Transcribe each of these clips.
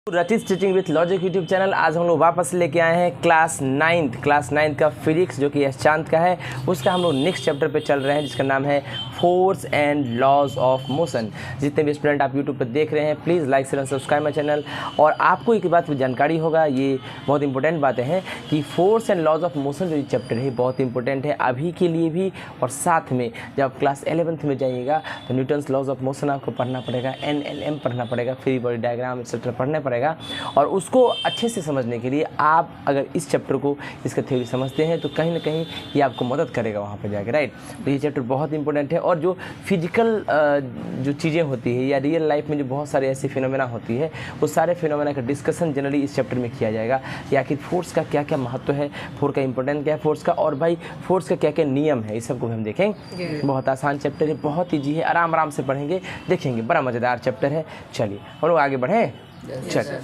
रचित teaching with logic YouTube channel. आज हम लोग वापस लेके आए हैं क्लास नाइन्थ का फिजिक्स, जो कि यश चांद का है। उसका हम लोग नेक्स्ट चैप्टर पे चल रहे हैं, जिसका नाम है force and laws of motion. जितने भी स्टूडेंट आप यूट्यूब पर देख रहे हैं, please like share and subscribe my channel. और आपको एक बात की जानकारी होगा, ये बहुत इंपॉर्टेंट बातें हैं कि force and laws of motion जो चैप्टर है बहुत इंपॉर्टेंट है अभी के लिए भी, और साथ में जब आप क्लास 11th में जाइएगा तो न्यूटन्स लॉज ऑफ मोशन आपको पढ़ना पड़ेगा, NLM पढ़ना पड़ेगा, फ्री बॉडी डायग्राम एक्सेट्रा पढ़ना पड़ेगा। और उसको अच्छे से समझने के लिए आप अगर इस चैप्टर को, इसका थ्योरी समझते हैं तो कहीं ना कहीं ये आपको मदद करेगा वहाँ पर जाकर, राइट। तो ये चैप्टर बहुत इंपॉर्टेंट है। और जो फिजिकल जो चीज़ें होती है या रियल लाइफ में जो बहुत सारे ऐसी फिनोमेना होती है, उस सारे फिनोमेना का डिस्कशन जनरली इस चैप्टर में किया जाएगा कि आखिर फोर्स का क्या क्या महत्व है, फोर्स का इंपॉर्टेंट क्या है फोर्स का, और भाई फोर्स का क्या क्या नियम है, इस सबको हम देखेंगे। बहुत आसान चैप्टर है, बहुत ईजी है, आराम आराम से पढ़ेंगे, देखेंगे, बड़ा मज़ेदार चैप्टर है। चलिए हम लोग आगे बढ़ें। चलिए,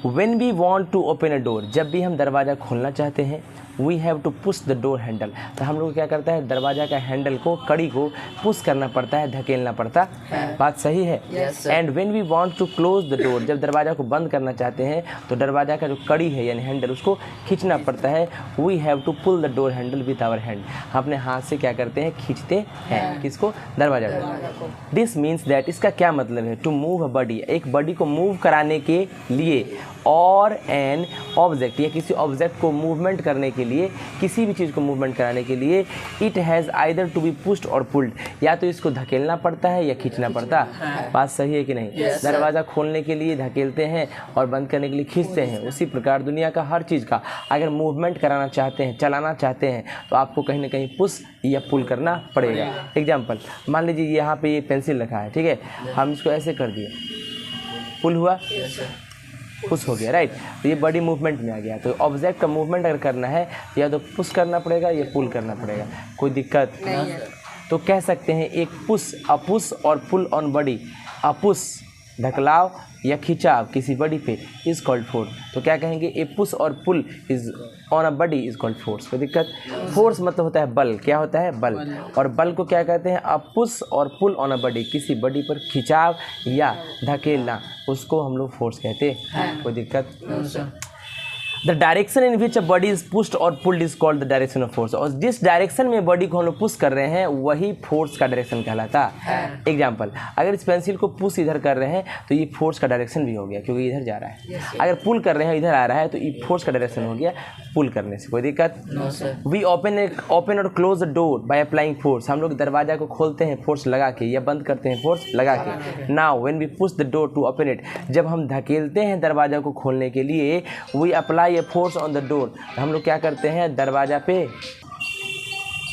When we want to open a door, जब भी हम दरवाज़ा खोलना चाहते हैं, we have to push the door handle. तो हम लोग क्या करता है, दरवाज़ा का हैंडल को, कड़ी को पुश करना पड़ता है, धकेलना पड़ता है। बात सही है। And when we want to close the door, जब दरवाज़ा को बंद करना चाहते हैं तो दरवाज़ा का जो कड़ी है यानी हैंडल, उसको खींचना पड़ता है। We have to pull the door handle with our hand. हम अपने हाथ से क्या करते हैं, खींचते हैं किसको, दरवाज़ा को। दिस मीन्स दैट, इसका क्या मतलब है, टू मूव अ बॉडी, एक बॉडी को मूव कराने के लिए, और एन ऑब्जेक्ट, या किसी ऑब्जेक्ट को मूवमेंट करने के लिए, किसी भी चीज़ को मूवमेंट कराने के लिए, it has either to be pushed और पुल्ड, या तो इसको धकेलना पड़ता है या खींचना पड़ता है। बात सही है कि नहीं? दरवाज़ा खोलने के लिए धकेलते हैं और बंद करने के लिए खींचते हैं। उसी प्रकार दुनिया का हर चीज़ का अगर मूवमेंट कराना चाहते हैं, चलाना चाहते हैं, तो आपको कहीं ना कहीं पुश या पुल करना पड़ेगा। एग्जाम्पल, मान लीजिए यहाँ पे ये पेंसिल रखा है, ठीक है, हम इसको ऐसे कर दिए, पुल हुआ, पुश हो गया, राइट। तो ये बॉडी मूवमेंट में आ गया। तो ऑब्जेक्ट का मूवमेंट अगर करना है तो या तो पुश करना पड़ेगा या पुल करना पड़ेगा, कोई दिक्कत नहीं। तो कह सकते हैं एक पुश, अपुश और पुल ऑन बॉडी, अपुश ढकलाव या खिंचाव किसी बॉडी पे इज कॉल्ड फोर्स। तो क्या कहेंगे, ए पुश और pull is on a body is called force. कोई दिक्कत? फोर्स मतलब होता है बल। क्या होता है? बल। और बल को क्या कहते हैं, अ पुश और पुल ऑन अ बॉडी, किसी बॉडी पर खिंचाव या धकेलना, उसको हम लोग फोर्स कहते हैं। कोई दिक्कत? The direction in which a body is pushed और pulled is called the direction of force. और जिस डायरेक्शन में बॉडी को हम लोग पुश कर रहे हैं वही फोर्स का डायरेक्शन कहलाता है। एग्जाम्पल, अगर इस पेंसिल को पुश इधर कर रहे हैं तो ये फोर्स का डायरेक्शन भी हो गया क्योंकि इधर जा रहा है। अगर पुल कर रहे हैं इधर आ रहा है तो ये फोर्स का डायरेक्शन हो गया पुल करने से। कोई दिक्कत? वी ओपन और close the door by applying force. हम लोग दरवाजा को खोलते हैं फोर्स लगा के, या बंद करते हैं फोर्स लगा के। Now when we push the door to open it, जब हम धकेलते हैं दरवाजा को खोलने के लिए, वी अप्लाई ये फोर्स ऑन द डोर, हम लोग क्या करते हैं दरवाजा पे।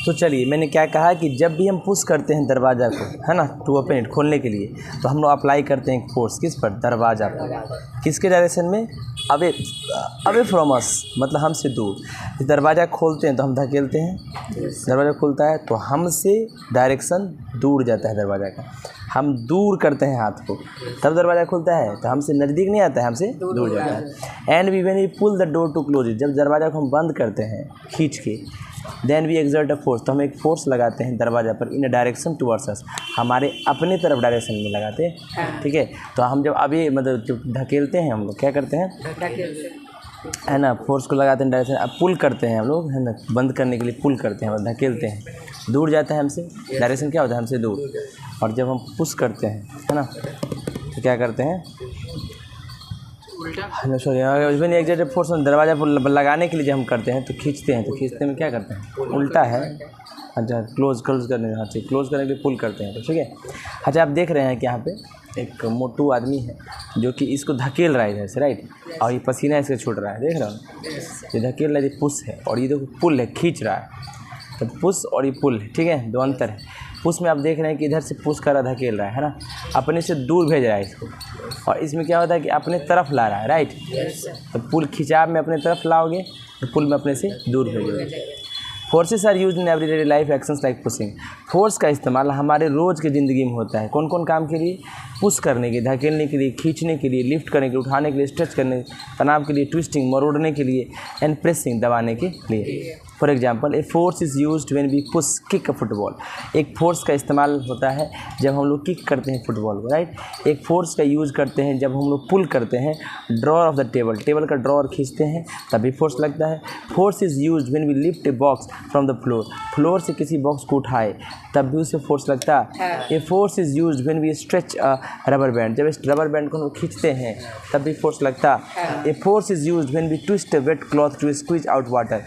तो चलिए, मैंने क्या कहा कि जब भी हम पुश करते हैं दरवाज़ा को, है ना, टू ओपन इट, खोलने के लिए, तो हम लोग अप्लाई करते हैं फोर्स किस पर, दरवाज़ा पर। किसके डायरेक्शन में? अवे फ्रॉम अस, मतलब हमसे दूर। दरवाज़ा खोलते हैं तो हम धकेलते हैं, दरवाज़ा खुलता है तो हमसे डायरेक्शन दूर जाता है दरवाज़ा का, हम दूर करते हैं हाथ को, तब दरवाज़ा खुलता है। तो हमसे नज़दीक नहीं आता है, हमसे दूर जाता है। And we when we pull the door to close it, जब दरवाज़ा को हम बंद करते हैं खींच के, then we exert a force, तो हम एक फोर्स लगाते हैं दरवाज़ा पर, इन अ डायरेक्शन टुवर्ड्स अस, हमारे अपने तरफ डायरेक्शन में लगाते हैं, ठीक है। तो हम जब अभी मतलब जब धकेलते हैं, हम लोग क्या करते हैं, है ना, फोर्स को लगाते हैं डायरेक्शन। अब पुल करते हैं हम लोग, है ना, बंद करने के लिए पुल करते हैं और धकेलते हैं, दूर जाता है हमसे, डायरेक्शन क्या होता है, हमसे दूर। और जब हम पुश करते हैं, है ना, तो क्या करते हैं, सॉरी, एग्जैक्ट फोर्स दरवाजा पर लगाने के लिए जब हम करते हैं तो खींचते हैं, तो खींचते में क्या करते हैं, उल्टा है। अच्छा, क्लोज करने, हाँ जी, क्लोज करने के लिए पुल करते हैं, तो ठीक है। अच्छा, आप देख रहे हैं कि यहाँ पे एक मोटू आदमी है जो कि इसको धकेल रहा है इधर से, राइट, और ये पसीना इससे छूट रहा है, देख रहे हो, ये धकेल रहा है, ये पुश है, और ये देखो पुल है, खींच रहा है। तो पुश और ये पुल है, ठीक है, दो अंतर है। पुश में आप देख रहे हैं कि इधर से पुश कर रहा, धकेल रहा है ना, अपने से दूर भेज रहा है इसको, और इसमें क्या होता है कि अपने तरफ ला रहा है, राइट। तो पुल खिंचाव में अपने तरफ लाओगे तो पुल में अपने से दूर भेजोगे। Forces are use in everyday life actions like pushing. Force का इस्तेमाल हमारे रोज़ की ज़िंदगी में होता है। कौन कौन काम के लिए? पुश करने के, धकेलने के लिए, खींचने के लिए, लिफ्ट करने के लिए, उठाने के लिए, स्ट्रेच करने, तनाव के लिए, ट्विस्टिंग, मरोड़ने के लिए, एंड प्रेसिंग, दबाने के लिए। For example a force is used when we push kick a football. एक फोर्स का इस्तेमाल होता है जब हम लोग किक करते हैं फुटबॉल को, राइट। एक फोर्स का यूज़ करते हैं जब हम लोग पुल करते हैं drawer of the table, table का ड्रॉअर खींचते हैं तभी फोर्स लगता है। Force is used when we lift a box from the floor, floor से किसी बॉक्स को उठाए तब भी उसे फोर्स लगता है। A force is used when we stretch a rubber band, जब इस रबर बैंड को हम लोग खींचते हैं तब भी फोर्स लगता है। A force is used when we twist a wet cloth to squeeze out water,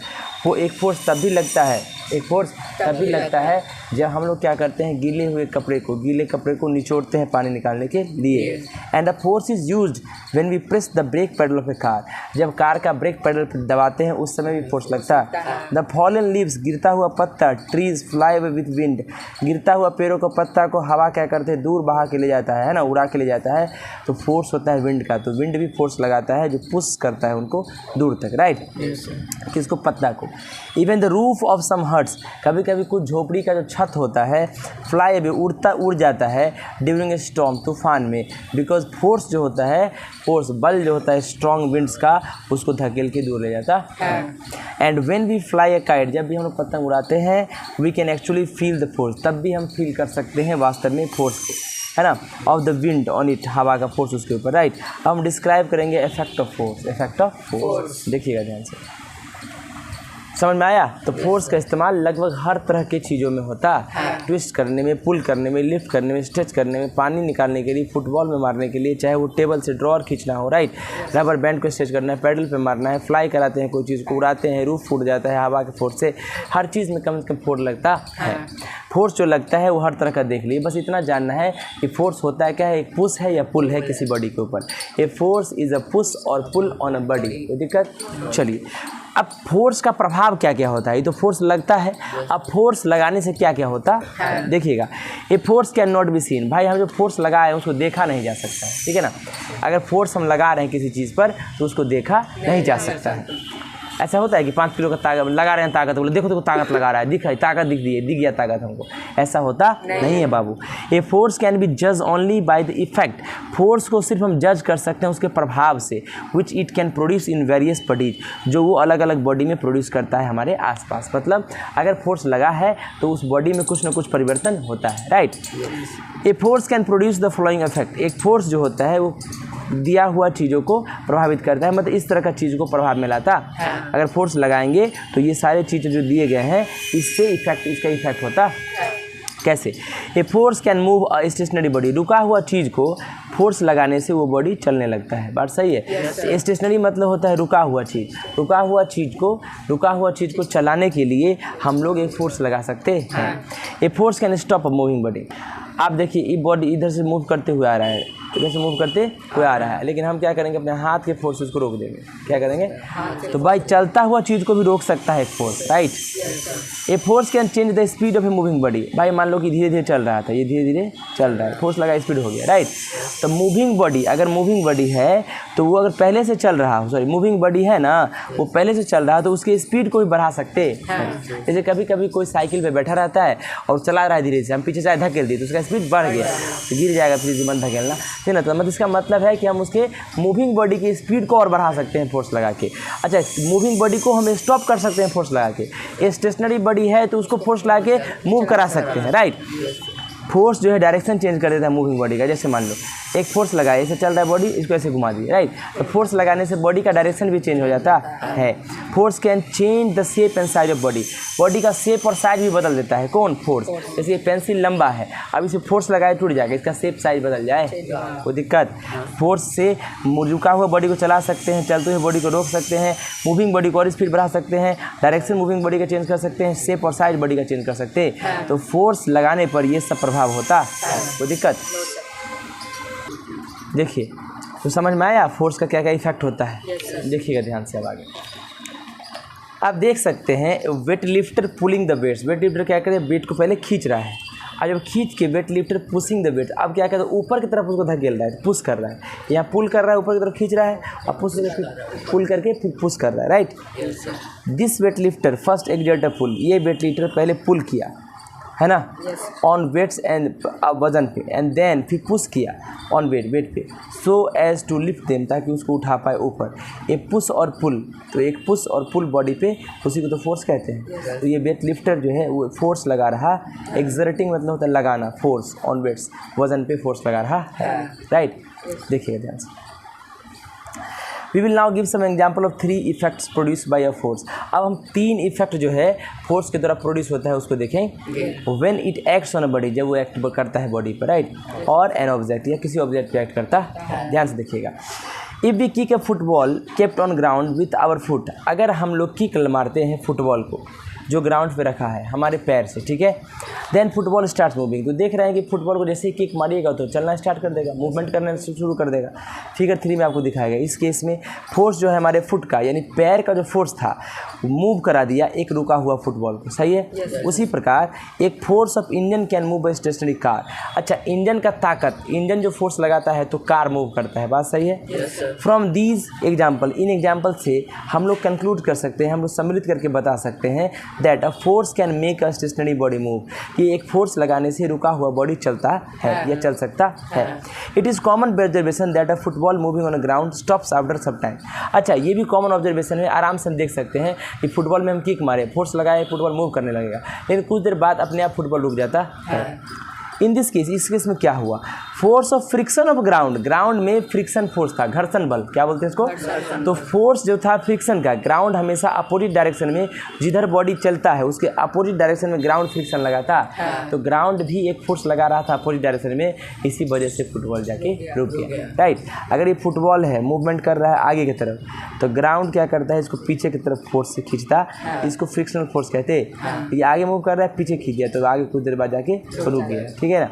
वो एक फोर्स तब भी लगता है, एक फोर्स तभी लगता है जब हम लोग क्या करते हैं गीले हुए कपड़े को निचोड़ते हैं पानी निकालने के लिए। And the force is used when we press the brake pedal of a car, जब कार का ब्रेक पेडल दबाते हैं उस समय भी फोर्स लगता है। द फॉलन लीव्स, गिरता हुआ पत्ता, trees fly away with wind, गिरता हुआ पेड़ों का पत्ता को हवा क्या करते हैं दूर बहा के ले जाता है ना, उड़ा के ले जाता है, तो फोर्स होता है विंड का, तो विंड भी फोर्स लगाता है जो पुश करता है उनको दूर तक, राइट, किसको, पत्ता को। Even the roof of some huts, कभी कभी कुछ झोपड़ी का जो छत होता है फ्लाई अवे, उड़ जाता है ड्यूरिंग ए स्टॉर्म, तूफान में, बिकॉज फोर्स जो होता है, फोर्स बल जो होता है स्ट्रॉन्ग विंड्स का उसको धकेल के दूर ले जाता है। And when we fly a kite, जब भी हम लोग पतंग उड़ाते हैं we can actually feel the force, तब भी हम फील कर सकते हैं वास्तव में फोर्स को, है ना, of the wind on it, हवा का फोर्स उसके ऊपर, राइट। अब हम डिस्क्राइब करेंगे effect of force, effect of force, देखिएगा ध्यान से, समझ में आया। तो फोर्स का इस्तेमाल लगभग हर तरह की चीज़ों में होता है, ट्विस्ट करने में, पुल करने में, लिफ्ट करने में, स्ट्रेच करने में, पानी निकालने के लिए, फुटबॉल में मारने के लिए, चाहे वो टेबल से ड्रॉअर खींचना हो, राइट, रबर बैंड को स्ट्रेच करना है, पैडल पे मारना है, फ्लाई कराते हैं कोई चीज़ को, उड़ाते हैं, रूफ फूट जाता है हवा के फोर्स से, हर चीज़ में कम से कम फोर्स लगता है। फोर्स जो लगता है वो हर तरह का देख लीजिए, बस इतना जानना है कि फोर्स होता है क्या है, एक पुश है या पुल है किसी बॉडी के ऊपर। ए फोर्स इज़ अ पुश और पुल ऑन अ बॉडी, कोई दिक्कत। चलिए अब फोर्स का प्रभाव क्या क्या होता है, ये तो फोर्स लगता है, अब फोर्स लगाने से क्या क्या होता है देखिएगा। ये force can not be seen, भाई हम जो फोर्स लगाए उसको देखा नहीं जा सकता है, ठीक है ना। अगर फोर्स हम लगा रहे हैं किसी चीज़ पर तो उसको देखा नहीं जा सकता है। ऐसा होता है कि 5 किलो का ताकत लगा रहे हैं, ताकत बोले देखो देखो ताकत लगा रहा है, दिख ताकत दिख गया ताकत हमको, ऐसा होता नहीं है बाबू। ए फोर्स कैन बी जज only by the effect, force को सिर्फ हम जज कर सकते हैं उसके प्रभाव से, which it can produce in various bodies, जो वो अलग अलग बॉडी में प्रोड्यूस करता है हमारे आसपास। मतलब अगर फोर्स लगा है तो उस बॉडी में कुछ ना कुछ परिवर्तन होता है, right. A force can produce the following effect, एक फोर्स जो होता है वो दिया हुआ चीज़ों को प्रभावित करता है, मतलब इस तरह का चीज़ को प्रभाव में लाता। अगर फोर्स लगाएंगे तो ये सारे चीज़ें जो दिए गए हैं इससे इसका इफेक्ट होता। कैसे, a force can move a stationary body, रुका हुआ चीज़ को फोर्स लगाने से वो बॉडी चलने लगता है, बात सही है। स्टेशनरी मतलब होता है रुका हुआ चीज़, रुका हुआ चीज़ को चलाने के लिए हम लोग एक फोर्स लगा सकते हैं। ए force can stop a moving body, आप देखिए ये बॉडी इधर से मूव करते हुए आ रहा है, इधर से मूव करते हुए आ रहा है, लेकिन हम क्या करेंगे अपने हाथ के फोर्स उसको रोक देंगे, क्या करेंगे, तो भाई चलता हुआ चीज़ को भी रोक सकता है एक force, right. A force can change the speed of a moving body, भाई मान लो कि धीरे धीरे चल रहा था, ये धीरे धीरे चल रहा है, फोर्स लगा स्पीड हो गया, राइट। तो मूविंग बॉडी, अगर मूविंग बॉडी है तो वो अगर पहले से चल रहा हो, सॉरी मूविंग बॉडी है ना, वो पहले से चल रहा है तो उसकी स्पीड को भी बढ़ा सकते हैं। जैसे कभी कभी कोई साइकिल पे बैठा रहता है और चला रहा है धीरे से, हम पीछे चाहे धकेल दिए तो उसका स्पीड बढ़ गया तो गिर जाएगा, फिर मत धकेलना, ठीक ना। तो मतलब इसका मतलब है कि हम उसके मूविंग बॉडी की स्पीड को और बढ़ा सकते हैं फोर्स लगा के। अच्छा, मूविंग बॉडी को हम स्टॉप कर सकते हैं फोर्स लगा के। स्टेशनरी बॉडी है तो उसको फोर्स लगा के मूव करा सकते हैं, राइट। फोर्स जो है डायरेक्शन चेंज कर देता है मूविंग बॉडी का, जैसे मान लो एक फोर्स लगाए, ऐसे चल रहा है बॉडी, इसको ऐसे घुमा दिए, राइट, तो फोर्स लगाने से बॉडी का डायरेक्शन भी चेंज हो जाता है। Force can change the shape and size of body, body का शेप और साइज भी बदल देता है, कौन, फोर्स। जैसे ये पेंसिल लंबा है, अब इसे फोर्स लगाए टूट जाएगा, इसका शेप साइज बदल जाए, कोई दिक्कत। फोर्स से रुका हुआ बॉडी को चला सकते हैं, चलते हुए बॉडी को रोक सकते हैं, मूविंग बॉडी को और स्पीड बढ़ा सकते हैं, डायरेक्शन मूविंग बॉडी का चेंज कर सकते हैं, शेप और साइज बॉडी का चेंज कर सकते हैं। तो फोर्स लगाने पर ये सब प्रभाव होता है, कोई दिक्कत। देखिए तो समझ में आया फोर्स का क्या क्या इफेक्ट होता है, देखिएगा ध्यान से। अब आगे आप देख सकते हैं weight lifter pulling the weights, weight lifter क्या करे, वेट को पहले खींच रहा है, और जब खींच के weight lifter pushing the weight, अब क्या कहते हैं ऊपर की तरफ उसको धकेल रहा है, पुश कर रहा है, यहाँ पुल कर रहा है, ऊपर की तरफ खींच रहा है और पुल करके फिर पुश कर रहा है, right. This weight lifter first exert a pull, ये वेट लिफ्टर पहले पुल किया, है ना, ऑन वेट्स एंड वजन पे, एंड देन फिर पुश किया ऑन वेट पे, so as to lift them, ताकि उसको उठा पाए ऊपर। ये पुश और पुल, तो एक पुश और पुल बॉडी पे, उसी को तो फोर्स कहते हैं। तो ये वेट लिफ्टर जो है वो फोर्स लगा रहा, एक्सर्टिंग मतलब होता है लगाना, फोर्स ऑन वेट्स, वजन पे फोर्स लगा रहा है, राइट। देखिएगा ध्यान से। We will now give some example of 3 effects produce by a force. अब हम 3 इफेक्ट जो है फोर्स के द्वारा प्रोड्यूस होता है उसको देखें। When it acts on a body, जब वो एक्ट करता है बॉडी पर, राइट, और एन ऑब्जेक्ट या किसी ऑब्जेक्ट पे एक्ट करता है। ध्यान से देखिएगा। If we kick a football kept on ground with our foot, अगर हम लोग किक मारते हैं फुटबॉल को जो ग्राउंड पे रखा है हमारे पैर से, ठीक है, देन फुटबॉल स्टार्ट मूविंग, तो देख रहे हैं कि फुटबॉल को जैसे ही किक मारिएगा तो चलना स्टार्ट कर देगा, मूवमेंट करना शुरू कर देगा। फिगर 3 में आपको दिखाएगा। इस केस में फोर्स जो है हमारे फुट का यानी पैर का जो फोर्स था मूव करा दिया एक रुका हुआ फुटबॉल को, सही है। उसी प्रकार एक force of engine can move by stationary car. अच्छा, इंजन का ताकत, इंजन जो फोर्स लगाता है तो कार मूव करता है, बात सही है। From these example, in example से हम लोग कंक्लूड कर सकते हैं, हम लोग सम्मिलित करके बता सकते हैं that a force can make a stationary body move, कि एक फोर्स लगाने से रुका हुआ बॉडी चलता है या चल सकता है। It is common observation that a football moving on ground stops after some time. अच्छा, ये भी कॉमन ऑब्जर्वेशन है, आराम से हम देख सकते हैं कि फुटबॉल में हम किक मारे, फोर्स लगाए, फुटबॉल मूव करने लगेगा, लेकिन कुछ देर बाद अपने आप फुटबॉल रुक जाता है। इन दिस केस, इस केस में क्या हुआ, force of friction of ground, ground में फ्रिक्शन फोर्स था, घर्षण बल क्या बोलते हैं इसको, तो फोर्स जो था फ्रिक्शन का, ग्राउंड हमेशा अपोजिट डायरेक्शन में, जिधर बॉडी चलता है उसके अपोजिट डायरेक्शन में ग्राउंड फ्रिक्शन लगा था, तो ग्राउंड भी एक फोर्स लगा रहा था अपोजिट डायरेक्शन में, इसी वजह से फुटबॉल जाके रुक गया, राइट। अगर ये फुटबॉल है मूवमेंट कर रहा है आगे की तरफ, तो ग्राउंड क्या करता है, इसको पीछे की तरफ फोर्स से खींचता, इसको फ्रिक्शनल फोर्स कहते हैं। ये आगे मूव कर रहा है, पीछे खींच गया, तो आगे कुछ देर बाद जाके रुक गया, ठीक है ना,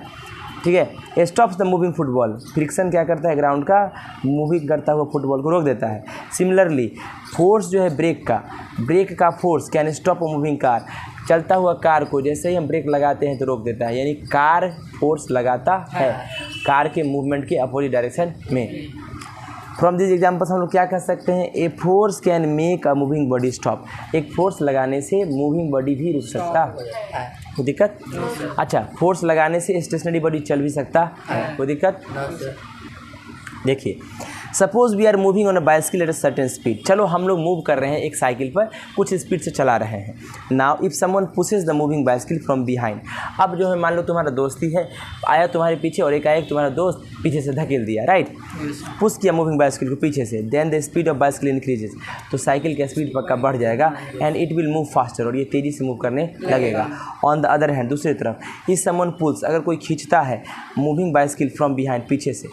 ठीक है। Stops the moving football, friction क्या करता है, ग्राउंड का मूविंग करता हुआ फुटबॉल को रोक देता है। सिमिलरली फोर्स जो है ब्रेक का force can stop a moving car, चलता हुआ कार को जैसे ही हम ब्रेक लगाते हैं तो रोक देता है, यानी कार फोर्स लगाता है कार के मूवमेंट के अपोजिट डायरेक्शन में। फ्रॉम दिस एग्जाम्पल्स हम लोग क्या कह सकते हैं, ए force can make a moving body stop, एक फोर्स लगाने से मूविंग बॉडी भी रुक सकता है, कोई दिक्कत। अच्छा, फोर्स लगाने से स्टेशनरी बॉडी चल भी सकता है, कोई दिक्कत। देखिए, suppose we are moving on a bicycle at a certain speed, चलो हम लोग मूव कर रहे हैं एक साइकिल पर, कुछ स्पीड से चला रहे हैं। Now if someone pushes the moving bicycle from behind, अब जो है मान लो तुम्हारा दोस्ती है, आया तुम्हारे पीछे और एकाएक तुम्हारा दोस्त पीछे से धकेल दिया, राइट, पुश किया मूविंग बाइसिकल को पीछे से, then the speed of bicycle increases, तो साइकिल का स्पीड पक्का बढ़ जाएगा, and it will move faster, और ये तेज़ी से मूव करने लगेगा। ऑन द अदर हैंड, दूसरी तरफ, इफ समवन पुल्स, अगर कोई खींचता है मूविंग बाइसिकल फ्रॉम बिहाइंड, पीछे से,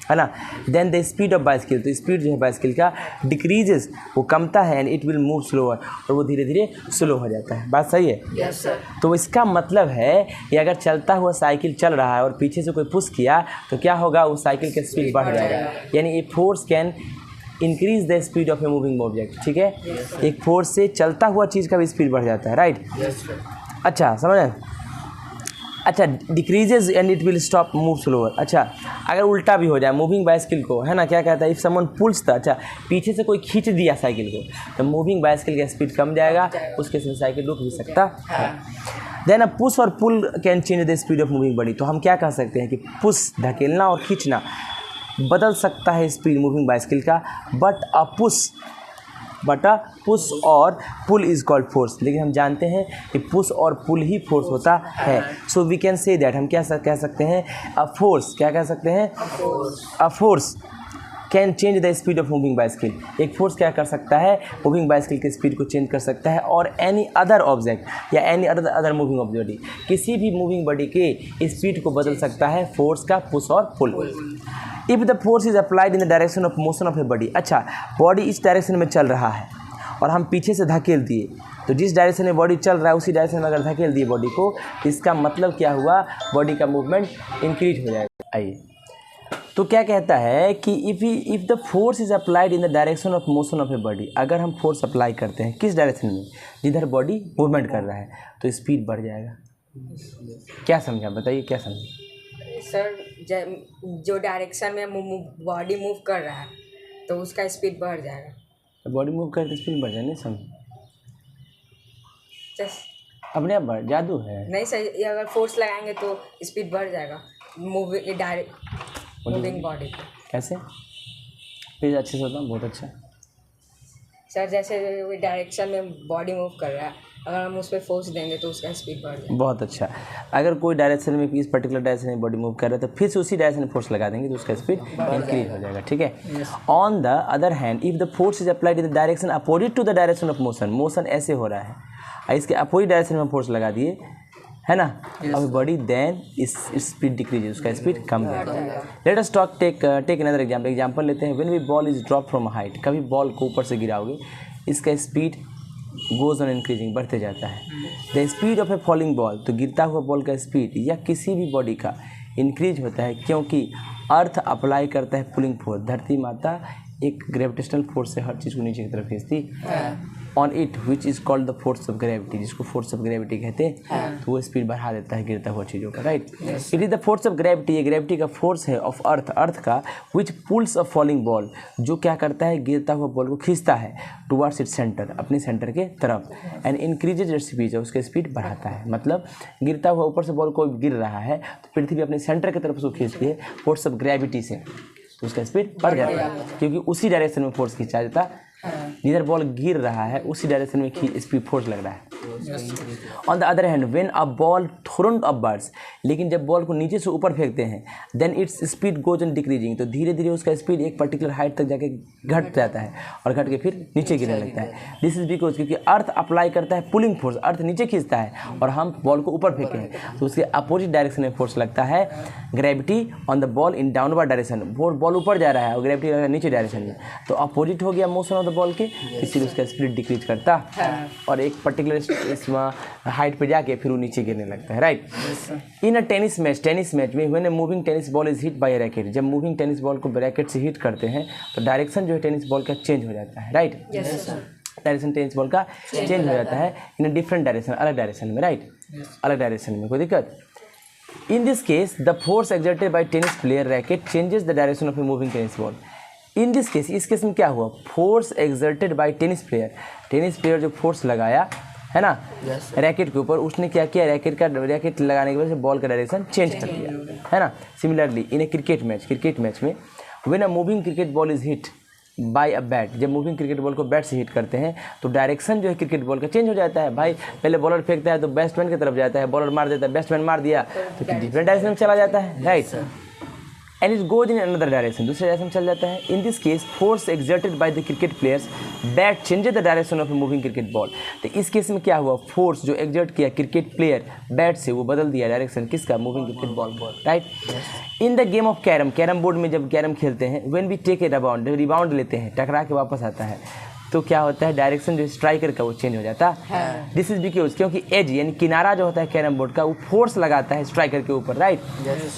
है ना, then the speed of bicycle, तो स्पीड जो है बाइसिकल का डिक्रीजेस, वो कमता है, and it will move slower, और वो धीरे धीरे स्लो हो जाता है, बात सही है। Yes sir. तो इसका मतलब है कि अगर चलता हुआ साइकिल चल रहा है और पीछे से कोई पुश किया तो क्या होगा, उस साइकिल का स्पीड बढ़ जाएगा, यानी ए force can increase the speed of a moving object, ठीक है। एक फोर्स से चलता हुआ चीज़ का भी स्पीड बढ़ जाता है, राइट। अच्छा, समझ। अच्छा, decreases and it will stop move slower. अच्छा, अगर उल्टा भी हो जाए मूविंग बाइसिकल को, है ना, क्या कहता है, इफ समवन पुल्स था, अच्छा पीछे से कोई खींच दिया साइकिल को, तो मूविंग बाइसिकल का स्पीड कम जाएगा, उसके से साइकिल रुक भी सकता है। देन अ पुश और pull can change the speed of moving body, तो हम क्या कह सकते हैं कि पुश धकेलना और खींचना बदल सकता है स्पीड मूविंग बाइसिकल का, बट अ पुश और पुल इज कॉल्ड फोर्स, लेकिन हम जानते हैं कि पुश और पुल ही फोर्स होता है। So we can say that, हम क्या कह सकते हैं, अ फोर्स, क्या कह सकते हैं, अ force can change the speed of moving bicycle, एक फोर्स क्या कर सकता है, मूविंग बाइसिकल की स्पीड को चेंज कर सकता है, और एनी अदर ऑब्जेक्ट या एनी अदर मूविंग ऑब्जेक्ट, किसी भी मूविंग बॉडी के स्पीड को बदल सकता है फोर्स का पुश और pull. If the force is applied in the direction of motion of a body, अच्छा बॉडी इस डायरेक्शन में चल रहा है और हम पीछे से धकेल दिए, तो जिस डायरेक्शन में बॉडी चल रहा है उसी डायरेक्शन में अगर धकेल दिए बॉडी को, इसका मतलब क्या हुआ, बॉडी का मूवमेंट इंक्रीज हो जाएगा। आइए, तो क्या कहता है कि if the force is applied in the direction of motion of a body, अगर हम फोर्स अप्लाई करते हैं किस डायरेक्शन में, जिधर बॉडी मूवमेंट कर रहा है, तो स्पीड बढ़ जाएगा। क्या समझा, बताइए क्या समझे सर, जो डायरेक्शन में बॉडी मूव कर रहा है तो उसका स्पीड बढ़ जाएगा, बॉडी मूव करते स्पीड बढ़ जाए, नहीं समझ। अपने आप बढ़, जादू है। नहीं सर, ये अगर फोर्स लगाएंगे तो स्पीड बढ़ जाएगा मूविंग डायरेक्ट मूविंग बॉडी पे। कैसे? फिर अच्छे से बताओ। बहुत अच्छा सर, जैसे वो डायरेक्शन में बॉडी मूव कर रहा है, अगर हम उस पर फोर्स देंगे तो उसका स्पीड बढ़ जाएगा। बहुत अच्छा। अगर कोई डायरेक्शन में इस पर्टिकुलर डायरेक्शन में बॉडी मूव कर रहा है तो फिर से उसी डायरेक्शन में फोर्स लगा देंगे तो उसका स्पीड इंक्रीज हो जाएगा। ठीक है। On the other hand if the force is applied in the direction opposite to the direction of motion, motion ऐसे हो रहा है और इसके अपोजिट डायरेक्शन में फोर्स लगा दिए, है ना, अब body then is speed decrease, उसका स्पीड कम हो जाता है। Let us talk take another example लेते हैं। When we ball is drop from height, कभी बॉल को ऊपर से गिराओगे इसका स्पीड गोज ऑन इंक्रीजिंग, बढ़ते जाता है। The speed of A falling ball, तो गिरता हुआ बॉल का स्पीड या किसी भी बॉडी का इंक्रीज होता है क्योंकि अर्थ अप्लाई करता है पुलिंग फोर्स, धरती माता एक ग्रेविटेशनल फोर्स से हर चीज़ को नीचे की तरफ खींचती on it which is called the force of gravity, जिसको फोर्स ऑफ ग्रेविटी कहते हैं। तो वो स्पीड बढ़ा देता है गिरता हुआ चीज़ों का, right. It is the force of gravity, ये ग्रेविटी का फोर्स है ऑफ अर्थ, अर्थ का, विच पुल्स अ फॉलिंग बॉल, जो क्या करता है गिरता हुआ बॉल को खींचता है टुवर्ड्स इट्स सेंटर, अपने सेंटर के तरफ, एंड इंक्रीजेज इट्स स्पीड, उसका स्पीड बढ़ाता है। मतलब गिरता हुआ ऊपर से बॉल को गिर रहा है तो पृथ्वी अपने सेंटर की तरफ उसको खींचती है फोर्स ऑफ ग्रेविटी से, तो उसका स्पीड बढ़ जाता है क्योंकि उसी डायरेक्शन में फोर्स खींचा जाता है, जिधर बॉल गिर रहा है उसी डायरेक्शन में स्पीड फोर्स लग रहा है। On the other hand when a ball thrown upwards, लेकिन जब बॉल को नीचे से ऊपर फेंकते हैं then its speed goes on decreasing, तो धीरे धीरे उसका स्पीड एक पर्टिकुलर हाइट तक जाके घट जाता है और घट के फिर नीचे गिरने लगता है। दिस इज बिकॉज क्योंकि अर्थ अप्लाई करता है पुलिंग फोर्स, अर्थ नीचे खींचता है और हम बॉल को ऊपर फेंके हैं तो उसके अपोजिट डायरेक्शन में फोर्स लगता है gravity on the ball in downward direction, ball ऊपर जा रहा है और ग्रेविटी लग रहा है नीचे डायरेक्शन में, तो अपोजिट हो गया मोशन ऑफ द बॉल के, इसलिए उसका स्पीड डिक्रीज करता है और एक पर्टिकुलर हाइट पे जाके फिर वो नीचे गिरने लगता है, राइट। इन अ टेनिस मैच में when a moving tennis ball is hit bye racket, जब मूविंग टेनिस बॉल को रैकेट से हिट करते हैं तो डायरेक्शन जो है टेनिस बॉल का चेंज हो जाता है, राइट। डायरेक्शन टेनिस बॉल का चेंज हो जाता है इन अ डिफरेंट डायरेक्शन, अलग डायरेक्शन में, राइट, अलग डायरेक्शन में, कोई दिक्कत। In this case, the force exerted by tennis player racket changes the direction of a moving tennis ball. In this case, इस केस में क्या हुआ, force exerted by tennis player जो फोर्स लगाया है ना रैकेट के ऊपर, उसने क्या किया, रैकेट लगाने की वजह से बॉल का डायरेक्शन चेंज कर दिया, है ना। Similarly in a cricket match में when a moving cricket ball is hit by a bat, जब मूविंग क्रिकेट बॉल को बैट से हिट करते हैं तो डायरेक्शन जो है क्रिकेट बॉल का चेंज हो जाता है। भाई पहले बॉलर फेंकता है तो बैट्समैन की तरफ जाता है, बॉलर मार देता है, बैट्समैन मार दिया तो डिफरेंट डायरेक्शन में चला जाता है, right, and it goes in another direction, दूसरे डायरेक्शन में चल जाता है। इन this case force exerted by the cricket players bat changes the direction of moving cricket ball, तो इस केस में क्या हुआ, फोर्स जो एक्सर्ट किया क्रिकेट प्लेयर बैट से वो बदल दिया डायरेक्शन किसका, moving cricket ball, right. In the game of carrom board में जब कैरम खेलते हैं when we take a rebound लेते हैं, टकरा के वापस आता है तो क्या होता है, डायरेक्शन जो स्ट्राइकर का वो चेंज हो जाता है। दिस इज बिकॉज क्योंकि एज यानी किनारा जो होता है कैरम बोर्ड का वो फोर्स लगाता है स्ट्राइकर के ऊपर, right.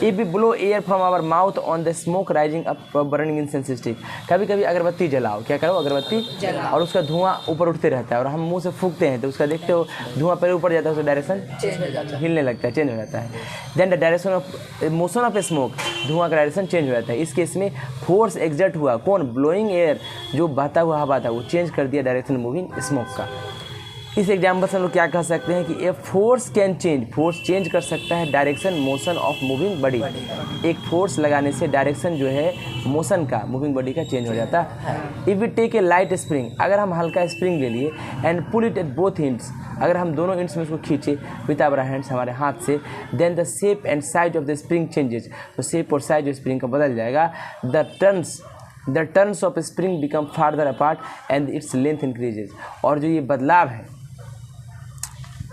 If we blow air from our mouth on the smoke rising up burning incense stick, कभी कभी अगरबत्ती जलाओ, क्या करो, अगरबत्ती और उसका धुआं ऊपर उठते रहता है और हम मुंह से फूंकते हैं तो उसका देखते हो धुआं पहले ऊपर जाता है, उसका डायरेक्शन हिलने लगता है, चेंज हो जाता है। Then the direction of motion of a smoke, धुआं का डायरेक्शन चेंज हो जाता है। इस केस में फोर्स एक्सर्ट हुआ, कौन, ब्लोइंग एयर, जो बहता हुआ हवा था वो चेंज कर दिया डायरेक्शन मूविंग स्मोक का। इस एग्जाम्पल से हम लोग क्या कह सकते हैं कि ए force can change, force change कर सकता है direction motion of moving body, एक फोर्स लगाने से डायरेक्शन जो है मोशन का मूविंग बॉडी का चेंज हो जाता है। If we take a light spring, अगर हम हल्का स्प्रिंग ले लिए and pull it at both ends, अगर हम दोनों एंड्स में उसको खींचे विद आवर हैंड्स, हमारे हाथ से, then the shape and size of the spring changes, तो शेप और साइज ऑफ स्प्रिंग का बदल जाएगा। The turns of spring become farther apart and its length increases, और जो ये बदलाव है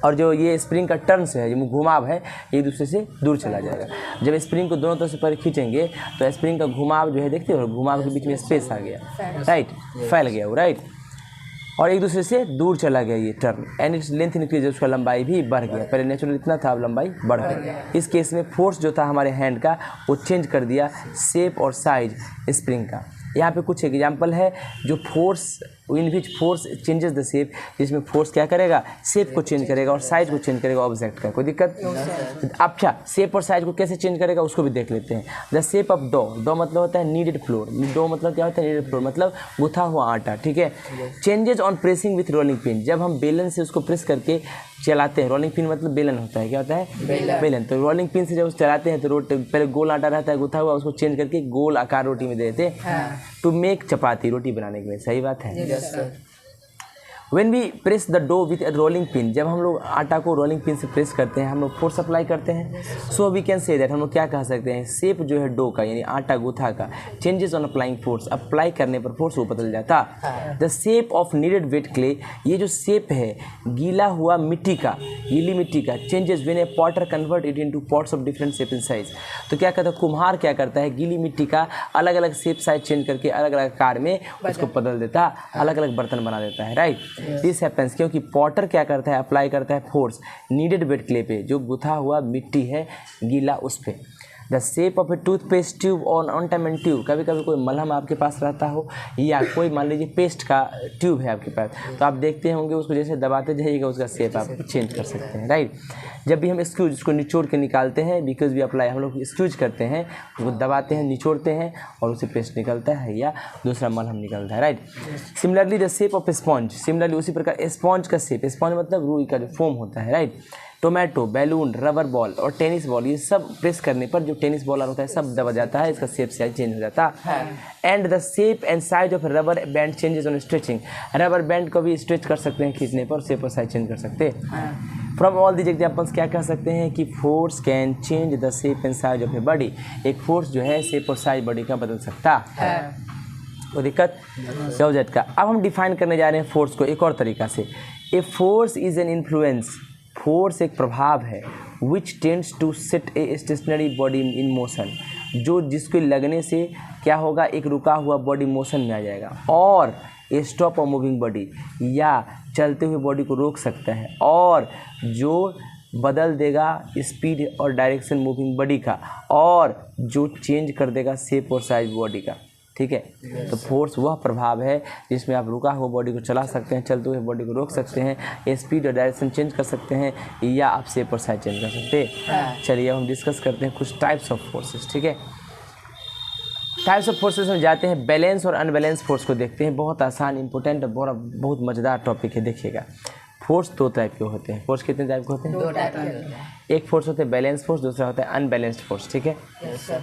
और जो ये स्प्रिंग का टर्न्स है, जो घुमाव है, एक दूसरे से दूर चला जाएगा। जब स्प्रिंग को दोनों तरफ से पर खींचेंगे तो स्प्रिंग का घुमाव जो है, देखते हो घुमाव के बीच में स्पेस आ गया, राइट, फैल गया वो, राइट, और एक दूसरे से दूर चला गया ये turn, and its length increase, उसका लंबाई भी बढ़ गया, पहले नेचुरल इतना था, अब लंबाई बढ़ गई। इस केस में फोर्स जो था हमारे हैंड का वो चेंज कर दिया शेप और साइज स्प्रिंग का। यहाँ पे कुछ एग्जांपल है जो force in which force changes the shape, जिसमें फोर्स क्या करेगा, शेप को चेंज करेगा और साइज को चेंज करेगा ऑब्जेक्ट का। कोई दिक्कत? अच्छा, शेप और साइज को कैसे चेंज करेगा उसको भी देख लेते हैं। द शेप ऑफ डो मतलब होता है नीडेड फ्लोर। डो मतलब क्या होता है, नीडेड फ्लोर मतलब गुथा हुआ आटा, ठीक है। Changes on pressing with rolling pin, जब हम बेलन से उसको प्रेस करके चलाते हैं, रोलिंग पिन मतलब बेलन होता है, क्या होता है, बेलन। तो रोलिंग पिन से जब उस चलाते हैं तो पहले गोल आटा रहता है गुथा हुआ, उसको चेंज करके गोल आकार रोटी में दे देते हैं टू मेक चपाती, रोटी बनाने के लिए। सही बात है। When we press the dough with a rolling pin, जब हम लोग आटा को रोलिंग पिन से प्रेस करते हैं, हम लोग फोर्स अप्लाई करते हैं। So we can say that, हम लोग क्या कह सकते हैं, शेप जो है डो का यानी आटा गुथा का, changes on applying force, apply करने पर फोर्स वो बदल जाता। The shape of needed wait clay, ये जो शेप है गीला हुआ मिट्टी का, गीली मिट्टी का, changes when A Potter convert it into pots of different shape and size. तो क्या करता है कुम्हार, क्या करता है गीली मिट्टी का अलग अलग शेप साइज चेंज करके अलग अलग आकार में उसको बदल देता, अलग अलग बर्तन बना देता है, राइट। दिस हैपेंस, क्योंकि पॉटर क्या करता है, अप्लाई करता है फोर्स नीडेड वेट क्ले पे, जो गुथा हुआ मिट्टी है गीला उस पे। The shape of A toothpaste tube on ornament tube, कभी कभी कोई मलहम आपके पास रहता हो या कोई मान लीजिए पेस्ट का ट्यूब है आपके पास, तो आप देखते होंगे उसको जैसे दबाते जाइएगा उसका शेप आप चेंज कर सकते हैं, राइट। जब भी हम स्क्रूज उसको निचोड़ के निकालते हैं, बिकॉज वी अप्लाई, हम लोग स्क्रूज करते हैं, उसको दबाते हैं, निचोड़ते हैं और उससे पेस्ट निकलता है या दूसरा मलहम निकलता है, right. Similarly the shape of sponge, similarly उसी प्रकार स्पॉन्ज का शेप, स्पॉन्ज मतलब रुई का जो फोम होता है, right. Tomato, balloon, rubber ball और टेनिस बॉल, ये सब प्रेस करने पर जो टेनिस बॉल होता है सब दबा जाता है, इसका शेप साइज चेंज हो जाता है। And the shape and size of rubber band changes on stretching, rubber band को भी स्ट्रेच कर सकते हैं खींचने पर, शेप और साइज चेंज कर सकते हैं। फ्रॉम ऑल दीज एग्जाम्पल्स क्या कह सकते हैं कि force can change the shape and size of a body, एक फोर्स जो है शेप और साइज बॉडी का बदल सकता है। कोई दिक्कत? सब्जेक्ट का अब हम डिफाइन करने जा रहे हैं फोर्स को एक और तरीका से। A force is an influence, force एक प्रभाव है, which tends to set a stationary body in motion, जो जिसके लगने से क्या होगा, एक रुका हुआ बॉडी मोशन में आ जाएगा, और ए स्टॉप अ मूविंग बॉडी, या चलते हुए बॉडी को रोक सकता है, और जो बदल देगा स्पीड और डायरेक्शन मूविंग बॉडी का, और जो चेंज कर देगा शेप और साइज बॉडी का, ठीक है। तो फोर्स वह प्रभाव है जिसमें आप रुका हुआ बॉडी को चला सकते हैं, चलते हुए बॉडी को रोक सकते हैं, स्पीड और डायरेक्शन चेंज कर सकते हैं, या आप शेप और साइज चेंज कर सकते हैं। चलिए अब हम डिस्कस करते हैं कुछ टाइप्स ऑफ फोर्सेस, ठीक है। टाइप्स ऑफ फोर्सेस में जाते हैं, बैलेंस और अनबैलेंस फोर्स को देखते हैं। बहुत आसान, इंपॉर्टेंट, बहुत मज़ेदार टॉपिक है, देखिएगा। फोर्स दो टाइप के होते हैं। फोर्स कितने टाइप के होते हैं? दो टाइप के होते हैं। एक फोर्स होता है बैलेंस फोर्स, दूसरा होता है अनबैलेंस्ड फोर्स, ठीक है।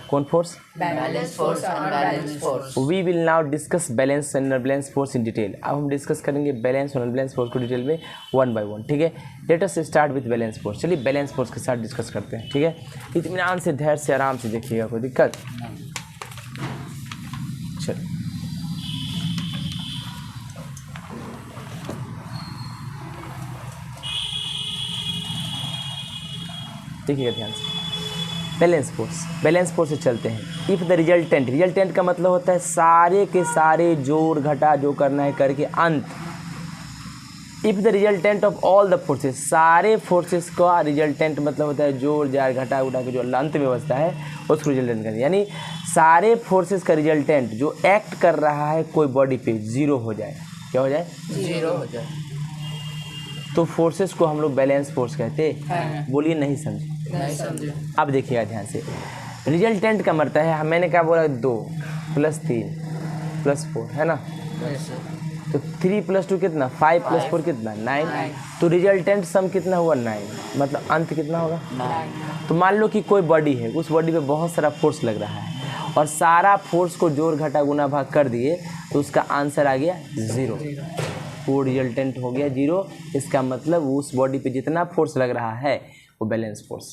कौन फोर्स? बैलेंस फोर्स और unbalance force. We will now discuss balance and unbalance force in detail. अब हम डिस्कस करेंगे बैलेंस और अनबैलेंस फोर्स को डिटेल में वन बाय वन, ठीक है। Let us start with balance force. चलिए बैलेंस फोर्स के साथ डिस्कस करते हैं, ठीक है। इत्मीनान से, धैर्य से, आराम से देखिएगा, कोई दिक्कत? चलिए देखिएगा ध्यान से। बैलेंस फोर्स से चलते हैं। इफ़ द रिजल्टेंट का मतलब होता है सारे के सारे जोड़ घटा जो करना है करके अंत। If the resultant of all the forces, सारे फोर्सेस का रिजल्टेंट मतलब होता है जोड़ जाड़ घटा उठा के जो अंत में बचता है उसको रिजल्टेंट करें, यानी सारे फोर्सेस का रिजल्टेंट जो एक्ट कर रहा है कोई बॉडी पे जीरो हो जाए। क्या हो जाए? जीरो हो जाए। तो फोर्सेस को हम लोग बैलेंस फोर्स कहते हैं। बोलिए नहीं समझे? नहीं समझे। अब देखिएगा ध्यान से। रिजल्टेंट का मतलब है, मैंने क्या बोला, 2 + 3 + 4 है ना। तो 3 + 2 कितना? 5 + 4 कितना? 9। तो रिजल्टेंट सम कितना हुआ? 9। मतलब अंत कितना होगा? 9। तो मान लो कि कोई बॉडी है, उस बॉडी पे बहुत सारा फोर्स लग रहा है और सारा फोर्स को जोड़ घटा गुना भाग कर दिए तो उसका आंसर आ गया 0। वो रिजल्टेंट हो गया 0। इसका मतलब उस बॉडी पे जितना फोर्स लग रहा है वो बैलेंस फोर्स।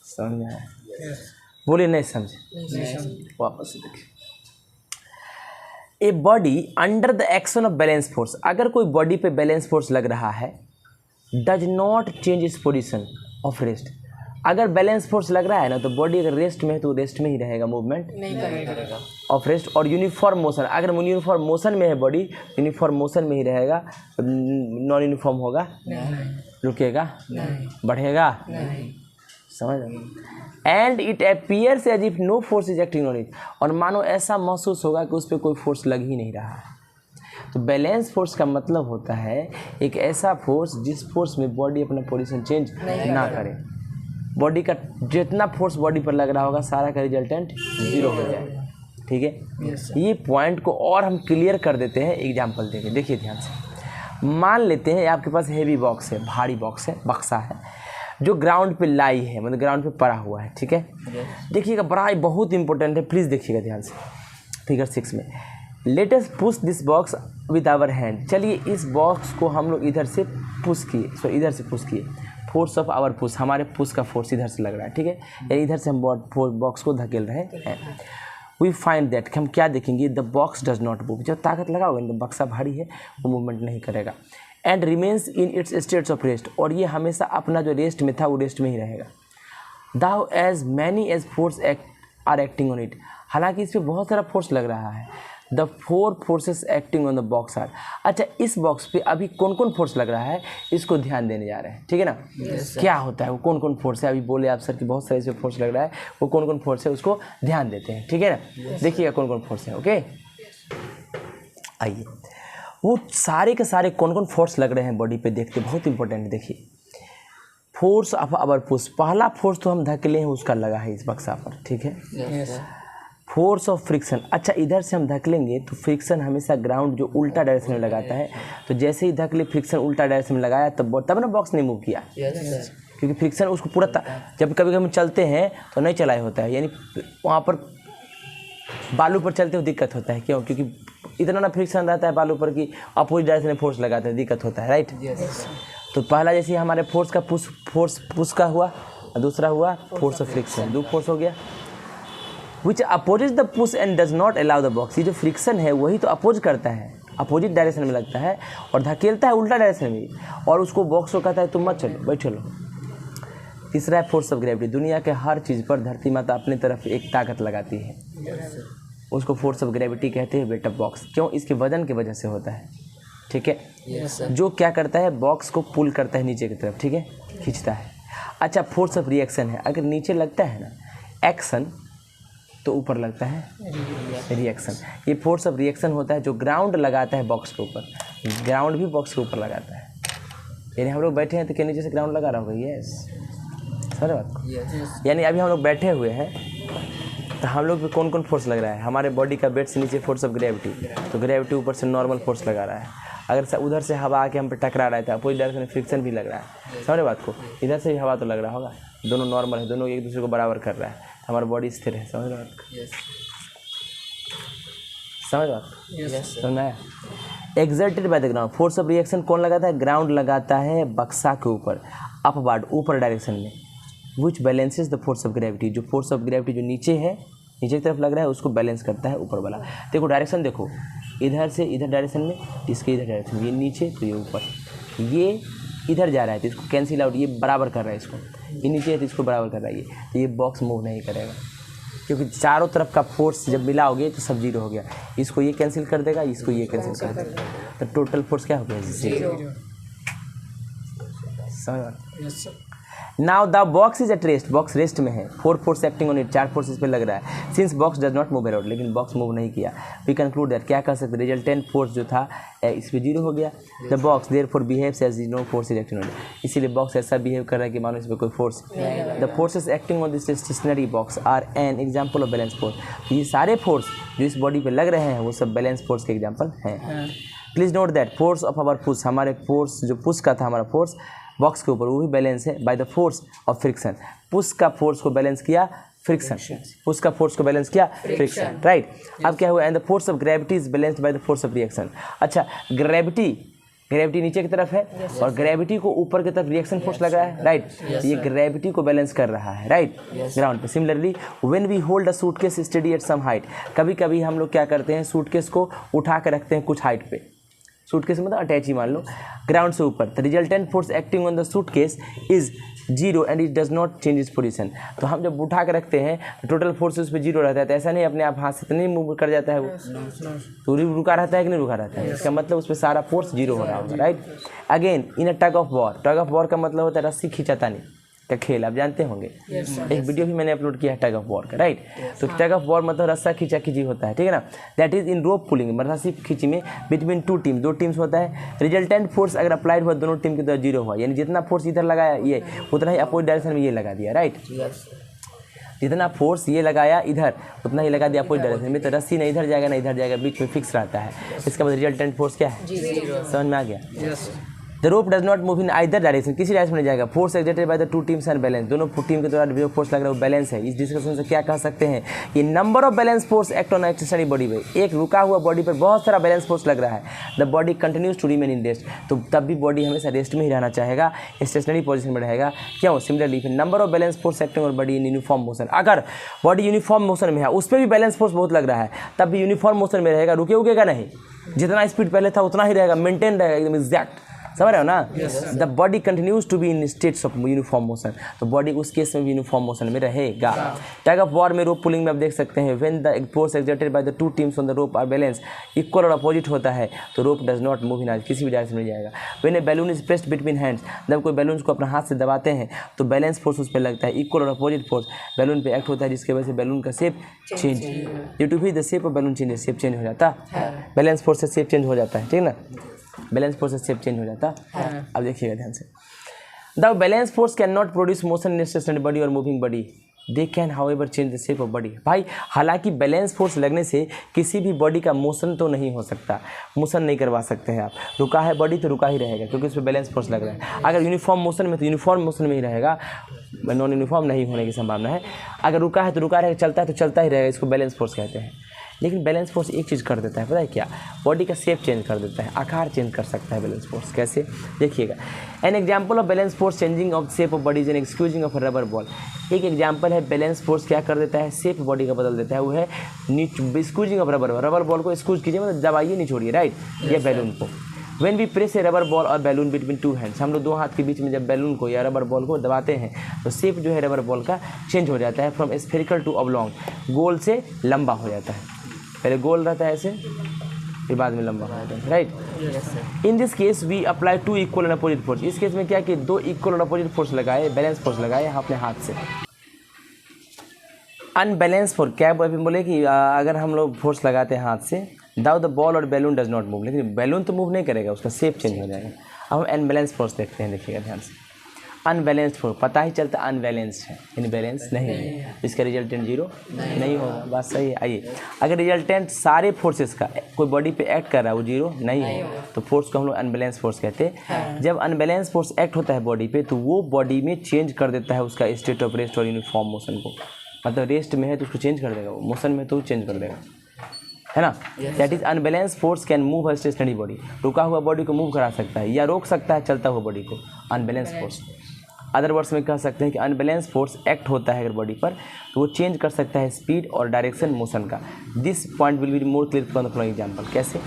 समझ में आया? बोलिए नहीं समझे? वापस से देखिए। A body under the action of balance force, अगर कोई बॉडी पे बैलेंस फोर्स लग रहा है, does not change its position of rest. अगर बैलेंस फोर्स लग रहा है ना, तो बॉडी अगर रेस्ट में है तो रेस्ट में ही रहेगा, मूवमेंट नहीं करेगा ऑफ रेस्ट। और यूनिफॉर्म मोशन, अगर यूनिफॉर्म मोशन में है बॉडी, यूनिफॉर्म मोशन में ही रहेगा। नॉन यूनिफॉर्म होगा? रुकेगा? बढ़ेगा? समझ? And it appears as if no force is acting on it, और मानो ऐसा महसूस होगा कि उस पर कोई फोर्स लग ही नहीं रहा है। तो बैलेंस फोर्स का मतलब होता है एक ऐसा फोर्स जिस फोर्स में बॉडी अपना पोजीशन चेंज ना करे। बॉडी का जितना फोर्स बॉडी पर लग रहा होगा सारा का रिजल्टेंट 0 हो जाएगा। ठीक है, ये पॉइंट को और हम क्लियर कर देते हैं एग्जाम्पल देके। देखिए ध्यान से, मान लेते हैं आपके पास हेवी बॉक्स है, भारी बॉक्स है, बक्सा है जो ग्राउंड पे लाई है, मतलब ग्राउंड पे पड़ा हुआ है। ठीक है, देखिएगा, बड़ा ही बहुत इंपॉर्टेंट है, प्लीज़ देखिएगा ध्यान से। फिगर 6 में let us push this box with our hand. चलिए इस बॉक्स को हम लोग इधर से पुश किए, इधर से पुश किए। फोर्स ऑफ आवर पुश, हमारे पुश का फोर्स इधर से लग रहा है। ठीक है, या इधर से हम बॉक्स को धकेल रहे हैं। वी फाइंड दैट, हम क्या देखेंगे, the box does not move. जब ताकत लगाओगे तो बक्सा भारी है, वो मूवमेंट नहीं करेगा। And remains in its states of rest, और ये हमेशा अपना जो रेस्ट में था वो रेस्ट में ही रहेगा। Though as many as force are acting on it, हालांकि इस पर बहुत सारा फोर्स लग रहा है। The 4 forces acting on the box are, अच्छा इस बॉक्स पे अभी कौन कौन फोर्स लग रहा है इसको ध्यान देने जा रहे हैं। ठीक है ना, क्या होता है वो कौन कौन फोर्स है, अभी बोले आप सर कि बहुत सारे इस पे फोर्स लग रहा है, वो कौन कौन फोर्स है उसको ध्यान देते हैं। ठीक है ना, देखिएगा कौन कौन फोर्स है। ओके, आइए वो सारे के सारे कौन कौन फोर्स लग रहे हैं बॉडी पे देखते, बहुत इंपॉर्टेंट। देखिए फोर्स ऑफ आवर पुश, पहला फोर्स तो हम धकेले हैं उसका लगा है इस बक्सा पर। ठीक है, फोर्स ऑफ फ्रिक्शन, अच्छा इधर से हम धकेलेंगे तो फ्रिक्शन हमेशा ग्राउंड जो उल्टा डायरेक्शन में लगाता है, तो जैसे ही धकेले फ्रिक्शन उल्टा डायरेक्शन में लगाया तब ना बॉक्स नहीं मूव किया, क्योंकि फ्रिक्शन उसको पूरा जब कभी कभी हम चलते हैं तो नहीं चलाया होता है, यानी वहाँ पर बालू पर चलते हुए दिक्कत होता है। क्यों, क्योंकि इतना ना फ्रिक्शन रहता है बालू पर कि अपोजिट डायरेक्शन में फोर्स लगाते हैं, दिक्कत होता है। राइट, तो पहला जैसे हमारे फोर्स का पुश का हुआ, और दूसरा हुआ फोर्स ऑफ फ्रिक्शन, 2 फोर्स हो गया। Which opposite the push and does not allow the box, ये जो फ्रिक्शन है वही तो अपोज करता है, अपोजिट डायरेक्शन में लगता है और धकेलता है उल्टा डायरेक्शन में, और उसको बॉक्स को कहता है तुम मत चलो, बैठ चलो। तीसरा है फोर्स ऑफ ग्रेविटी, दुनिया के हर चीज़ पर धरती माता अपनी तरफ एक ताकत लगाती है, उसको फोर्स ऑफ ग्रेविटी कहते हैं बेटा बॉक्स। क्यों, इसके वजन की वजह से होता है। ठीक है, जो क्या करता है बॉक्स को पुल करता है नीचे की तरफ, ठीक है, खींचता है। अच्छा फोर्स ऑफ रिएक्शन है, अगर नीचे लगता है ना एक्शन तो ऊपर लगता है रिएक्शन। ये फोर्स ऑफ रिएक्शन होता है जो ग्राउंड लगाता है बॉक्स के ऊपर, ग्राउंड भी बॉक्स के ऊपर लगाता है। यानी हम लोग बैठे हैं तो क्या नीचे से ग्राउंड लगा रहा होगा, यस सर बात को। यानी अभी हम लोग बैठे हुए हैं तो हम लोग पे कौन कौन फोर्स लग रहा है, हमारे बॉडी का बेड से नीचे फोर्स ऑफ ग्रेविटी, तो ग्रेविटी ऊपर से नॉर्मल फोर्स लगा रहा है। अगर उधर से हवा आके हम पे टकरा रहा है तो अपोजिट डायरेक्शन में फ्रिक्शन भी लग रहा है, समझ बात को। इधर से भी हवा तो लग रहा होगा, दोनों नॉर्मल है, दोनों एक दूसरे को बराबर कर रहा है, हमारा बॉडी स्थिर है, समझ बात को। समझ बात समझ में आया। Exerted by the ground, force of reaction कौन लगाता है, ग्राउंड लगाता है बक्सा के ऊपर अपवर्ड, ऊपर डायरेक्शन में। Which balances the force of gravity, जो फोर्स ऑफ ग्रेविटी जो नीचे है, नीचे की तरफ लग रहा है, उसको बैलेंस करता है ऊपर वाला। देखो डायरेक्शन देखो, इधर से इधर डायरेक्शन में, इसके इधर डायरेक्शन, ये नीचे तो ये ऊपर, ये इधर जा रहा है तो इसको कैंसिल आउट, ये बराबर कर रहा है इसको, ये नीचे है तो इसको बराबर कर रहा है, तो ये बॉक्स मूव नहीं करेगा, क्योंकि चारों तरफ का फोर्स जब मिलाओगे तो सब जीरो हो गया। इसको ये कैंसिल कर देगा, इसको ये कैंसिल कर देगा, तो टोटल फोर्स क्या हो गया, जीरो। समझ now the box is at rest, box rest में है, 4 force acting on it, 4 force इस पे लग रहा है। Since box does not move around, लेकिन बॉक्स मूव नहीं किया, वी कंक्लूड दैट, क्या कर सकते, रिजल्टेंट फोर्स जो था इस पे जीरो हो गया। The box therefore behaves as no force is acting on it, इसीलिए बॉक्स ऐसा बिहेव कर रहा है कि मानो इस पर कोई force. The forces acting on this stationary box are an example of balance force, ये सारे फोर्स जो इस बॉडी पे लग रहे हैं वो सब बैलेंस फोर्स के एग्जाम्पल हैं। Please note that force of our push, हमारे फोर्स जो पुश का था हमारा फोर्स बॉक्स के ऊपर, वो भी बैलेंस है bye the force of friction. Push का फोर्स को बैलेंस किया फ्रिक्शन, पुश का फोर्स को बैलेंस किया फ्रिक्शन, राइट। अब क्या हुआ, and the force of gravity is balanced bye the force of reaction. अच्छा ग्रेविटी नीचे की तरफ है और ग्रेविटी को ऊपर की तरफ रिएक्शन फोर्स लग रहा है, राइट। ये ग्रेविटी को बैलेंस कर रहा है, राइट, ग्राउंड पे। Similarly when we hold a suitcase steady at some height, कभी कभी हम लोग क्या करते हैं, सूटकेस को उठा के रखते हैं कुछ हाइट पे, सूटकेस मतलब अटैच ही मान लो, ग्राउंड से ऊपर। The resultant force acting on the suitcase is zero and it does not change its position. तो हम जब उठा के रखते हैं तो टोटल फोर्स उस पर जीरो रहता है, तो ऐसा नहीं अपने आप हाथ से तो नहीं मूव कर जाता है वो, तो रुका रहता है कि नहीं रुका रहता है, इसका मतलब उस पर सारा फोर्स जीरो हो रहा होगा, right. Again in a tug of war, tug of war का मतलब होता है रस्सी खींचाता नहीं, का खेल आप जानते होंगे। Yes, sir. एक वीडियो भी मैंने अपलोड किया है टग ऑफ वॉर का, राइट। तो टग ऑफ वॉर मतलब रस्सा खींचा खींची होता है, ठीक है ना। That is in rope pulling, मतलब रस्सी खींची में बिटवीन टू टीम, दो टीम्स होता है। रिजल्टेंट फोर्स अगर अप्लाइड हुआ दोनों टीम की तरफ 0 हुआ, यानी जितना फोर्स इधर लगाया ये उतना ही अपोजिट डायरेक्शन में ये लगा दिया, राइट। जितना फोर्स ये लगाया इधर उतना ही लगा दिया अपोजिट डायरेक्शन में, तो रस्सी ना इधर जाएगा ना इधर जाएगा, बीच में फिक्स रहता है। इसका मतलब रिजल्टेंट फोर्स क्या है, समझ में आ गया। The rope does not move in either direction, किसी डायरेक्शन में नहीं जाएगा। Force exerted by the two teams are balance, दोनों टीम के द्वारा जो फोर्स लग रहा है वो बैलेंस है। इस डिस्कशन से क्या कह सकते हैं, ये number of balance force act on stationary body पे, एक रुका हुआ बॉडी पर बहुत सारा बैलेंस फोर्स लग रहा है। The body continues to remain in rest, तो तब भी बॉडी हमेशा रेस्ट में ही रहना चाहेगा, स्टेशनरी पोजीशन में रहेगा। क्यों, similarly number of balance force acting on body in uniform motion, अगर बॉडी यूनिफॉर्म मोशन में है उस पर भी बैलेंस फोर्स बहुत लग रहा है, तब भी यूनिफॉर्म मोशन में रहेगा, रुकेगा नहीं, जितना स्पीड पहले था उतना ही रहेगा, मेंटेन रहेगा एकदम एग्जैक्ट, समझ रहे हो ना। The body continues to be in states of uniform motion, तो बॉडी उस केस में भी यूनिफॉर्म मोशन में रहेगा। टग ऑफ वॉर में रोप पुलिंग में आप देख सकते हैं, when the force exerted by the two teams on the rope are balance equal और अपोजिट होता है, तो rope does not move in, किसी भी डायरेक्शन में जाएगा। When a balloon is pressed between hands, जब कोई बैलून को अपना हाथ से दबाते हैं तो बैलेंस फोर्स उस पर लगता है, इक्वल और अपोजिट फोर्स बैलून पे एक्ट होता है, जिसकी वजह से बैलून का शेप चेंज, ड्यू टू भी the shape of balloon change, shape change हो जाता है, बैलेंस फोर्स से शेप चेंज हो जाता है, ठीक है ना, बैलेंस फोर्स से शेप चेंज हो जाता है। अब देखिएगा ध्यान से, the balance force can not produce motion in stationary body और moving body, they can however change the shape of body. भाई हालांकि बैलेंस फोर्स लगने से किसी भी बॉडी का मोशन तो नहीं हो सकता, मोशन नहीं करवा सकते हैं आप, रुका है बॉडी तो रुका ही रहेगा क्योंकि उस पर बैलेंस फोर्स लग रहा है। अगर यूनिफॉर्म मोशन में तो यूनिफॉर्म मोशन में ही रहेगा, नॉन यूनिफॉर्म नहीं होने की संभावना है। अगर रुका है तो रुका रहेगा, चलता है तो चलता ही रहेगा, इसको बैलेंस फोर्स कहते हैं। लेकिन बैलेंस फोर्स एक चीज़ कर देता है, पता है क्या, बॉडी का शेप चेंज कर देता है, आकार चेंज कर सकता है बैलेंस फोर्स। कैसे, देखिएगा, N example of balance force changing of shape of body is an excusing of rubber ball. एक एग्जाम्पल है बैलेंस फोर्स क्या कर देता है, शेप बॉडी का बदल देता है, वो है स्क्यूजिंग ऑफ रबर बॉल को स्क्यूज कीजिए, मतलब दबाइए नहीं छोड़िए, राइट, ये बैलून को। When we press a rubber ball और बैलून बिटवीन टू हैंड्स, हम लोग दो हाथ के बीच में जब बैलून को या रबर बॉल को दबाते हैं तो शेप जो है रबर बॉल का चेंज हो जाता है, फ्रॉम स्फेरिकल टू ऑब्लॉन्ग, गोल से लंबा हो जाता है। पहले गोल रहता है ऐसे, फिर बाद में लंबा हो जाता है, right. In this case we apply two equal and opposite force, इस केस में क्या कि दो इक्वल और अपोजिट फोर्स लगाए, बैलेंस फोर्स लगाए अपने हाथ से। अनबैलेंस फोर्स क्या बोले कि अगर हम लोग फोर्स लगाते हैं हाथ से, दाउ द बॉल और बैलून डज नॉट मूव, लेकिन बैलून तो मूव नहीं करेगा, उसका शेप चेंज हो जाएगा। अब हम अनबैलेंस फोर्स देखते हैं, देखिएगा ध्यान से। अनबैलेंस्ड फोर्स पता ही चलता अनबैलेंस्ड है, यानी बैलेंस नहीं है, इसका रिजल्टेंट 0 नहीं होगा, बात सही है। आइए, अगर रिजल्टेंट सारे फोर्सेस का कोई बॉडी पे एक्ट कर रहा है वो 0 नहीं है, तो फोर्स को हम लोग अनबैलेंस फोर्स कहते हैं। जब अनबैलेंस फोर्स एक्ट होता है बॉडी पे तो वो बॉडी में चेंज कर देता है उसका स्टेट ऑफ रेस्ट और यूनिफॉर्म मोशन को, मतलब रेस्ट में है तो उसको चेंज कर देगा, वो मोशन में तो चेंज कर देगा, है ना। That is unbalance force can move a stationary body, रुका हुआ बॉडी को मूव करा सकता है या रोक सकता है चलता हुआ बॉडी को, अनबैलेंस फोर्स। अदर वर्ड्स में कह सकते हैं कि अनबैलेंस फोर्स एक्ट होता है अगर बॉडी पर तो वो चेंज कर सकता है स्पीड और डायरेक्शन मोशन का। This point will be more clear from the following example. कैसे,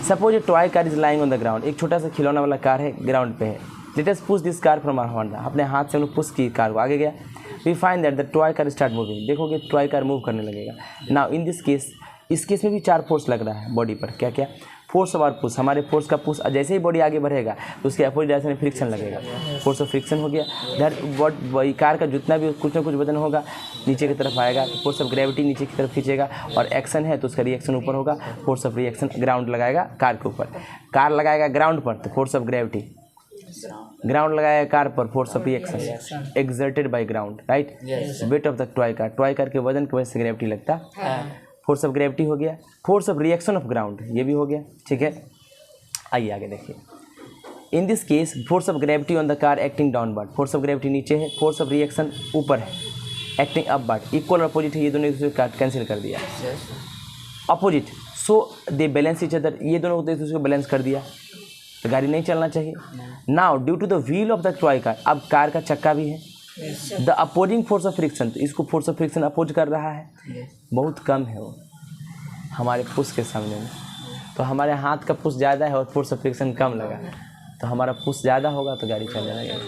suppose a toy car is lying on the ground, एक छोटा सा खिलौना वाला कार है, ग्राउंड पे है। Let us push this car from our hand, अपने हाथ से हम लोग पुश की कार को, आगे गया। We find that the toy car start moving, देखोगे टॉय कार मूव करने लगेगा। नाउ इन दिस केस, इस केस में भी 4 फोर्स लग रहा है बॉडी पर, क्या क्या, फोर्स ऑफ आवर पुश, हमारे फोर्स का पुश, जैसे ही बॉडी आगे बढ़ेगा तो उसके अपोजिट डायरेक्शन में फ्रिक्शन लगेगा, फोर्स ऑफ फ्रिक्शन हो गया। इधर कार का जितना भी कुछ ना कुछ वजन होगा नीचे की तरफ आएगा, तो फोर्स ऑफ ग्रेविटी नीचे की तरफ खींचेगा, और एक्शन है तो उसका रिएक्शन ऊपर होगा, फोर्स ऑफ रिएक्शन ग्राउंड लगाएगा कार के ऊपर, कार लगाएगा ग्राउंड पर तो फोर्स ऑफ ग्रेविटी, ग्राउंड लगाएगा कार पर force of reaction exerted by ground, right. Weight of the toy car के वजन की वजह से ग्रेविटी लगता, फोर्स ऑफ ग्रेविटी हो गया। Force of reaction of ground ये भी हो गया, ठीक है। आइए आगे देखिए, इन this case force of gravity on the car acting downward, force of gravity नीचे है, फोर्स ऑफ रिएक्शन ऊपर है, एक्टिंग अपवर्ड, इक्वल और अपोजिट है, ये दोनों एक दूसरे को कैंसिल कर दिया, अपोजिट, सो दे बैलेंस ईच अदर, ये दोनों एक दूसरे को बैलेंस कर दिया, तो गाड़ी नहीं चलना चाहिए। Now due to the wheel of the toy car, अब कार का चक्का भी है, the opposing force of friction, तो इसको फोर्स ऑफ फ्रिक्शन अपोज कर रहा है, बहुत कम है वो हमारे पुश के सामने में, तो हमारे हाथ का पुश ज़्यादा है और फोर्स ऑफ फ्रिक्शन कम लगा, तो हमारा पुश ज़्यादा होगा तो गाड़ी चलने लगेगा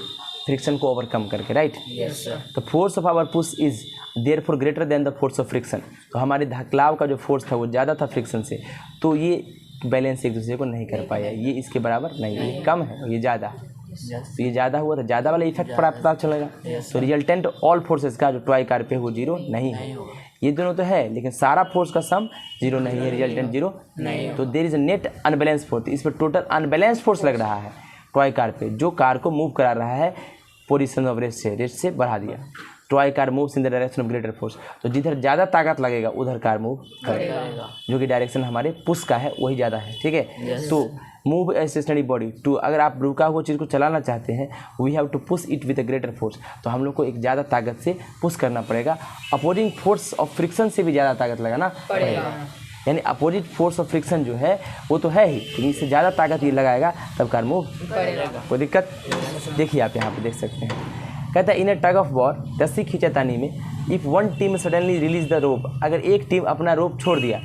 फ्रिक्शन को ओवरकम करके, राइट। तो force of our push is therefore greater than the force of friction, तो हमारे धकलाव का जो फोर्स था वो ज़्यादा था फ्रिक्शन से, तो ये बैलेंस एक दूसरे को नहीं कर पाया, ये इसके बराबर नहीं, ये कम है ये ज़्यादा है, तो ये ज़्यादा हुआ तो ज़्यादा वाला इफेक्ट पर पता चलेगा। तो रिजल्टेंट ऑल फोर्सेस का जो टॉय कार पे वो जीरो नहीं है। ये दोनों तो है लेकिन सारा फोर्स का सम जीरो नहीं है, रिजल्टेंट जीरो नहीं। तो there is a net unbalance force, इस पर टोटल अनबैलेंस फोर्स लग रहा है टॉय कार पे, जो कार को मूव करा रहा है पोजीशन ऑफ रेस्ट से बढ़ा दिया। Toy car moves in the direction of greater force, तो जिधर ज़्यादा ताकत लगेगा उधर कार मूव करेगा, जो कि डायरेक्शन हमारे पुश का है वही ज़्यादा है। ठीक है, तो move a stationary body to, अगर आप रुका हुआ चीज़ को चलाना चाहते हैं we have to push it with a greater force, तो हम लोग को एक ज़्यादा ताकत से पुश करना पड़ेगा। अपोजिंग फोर्स ऑफ फ्रिक्शन से भी ज़्यादा ताकत लगाना पड़ेगा, यानी अपोजिट फोर्स ऑफ फ्रिक्शन जो है वो तो है ही, लेकिन इससे ज़्यादा ताकत ये लगाएगा तब कार मूव करेगा। कोई दिक्कत? देखिए आप यहाँ पे देख सकते हैं, कहता है इन अ टग ऑफ वॉर, रस्सी खींचातानी में if one team suddenly release the rope, अगर एक टीम अपना रोप छोड़ दिया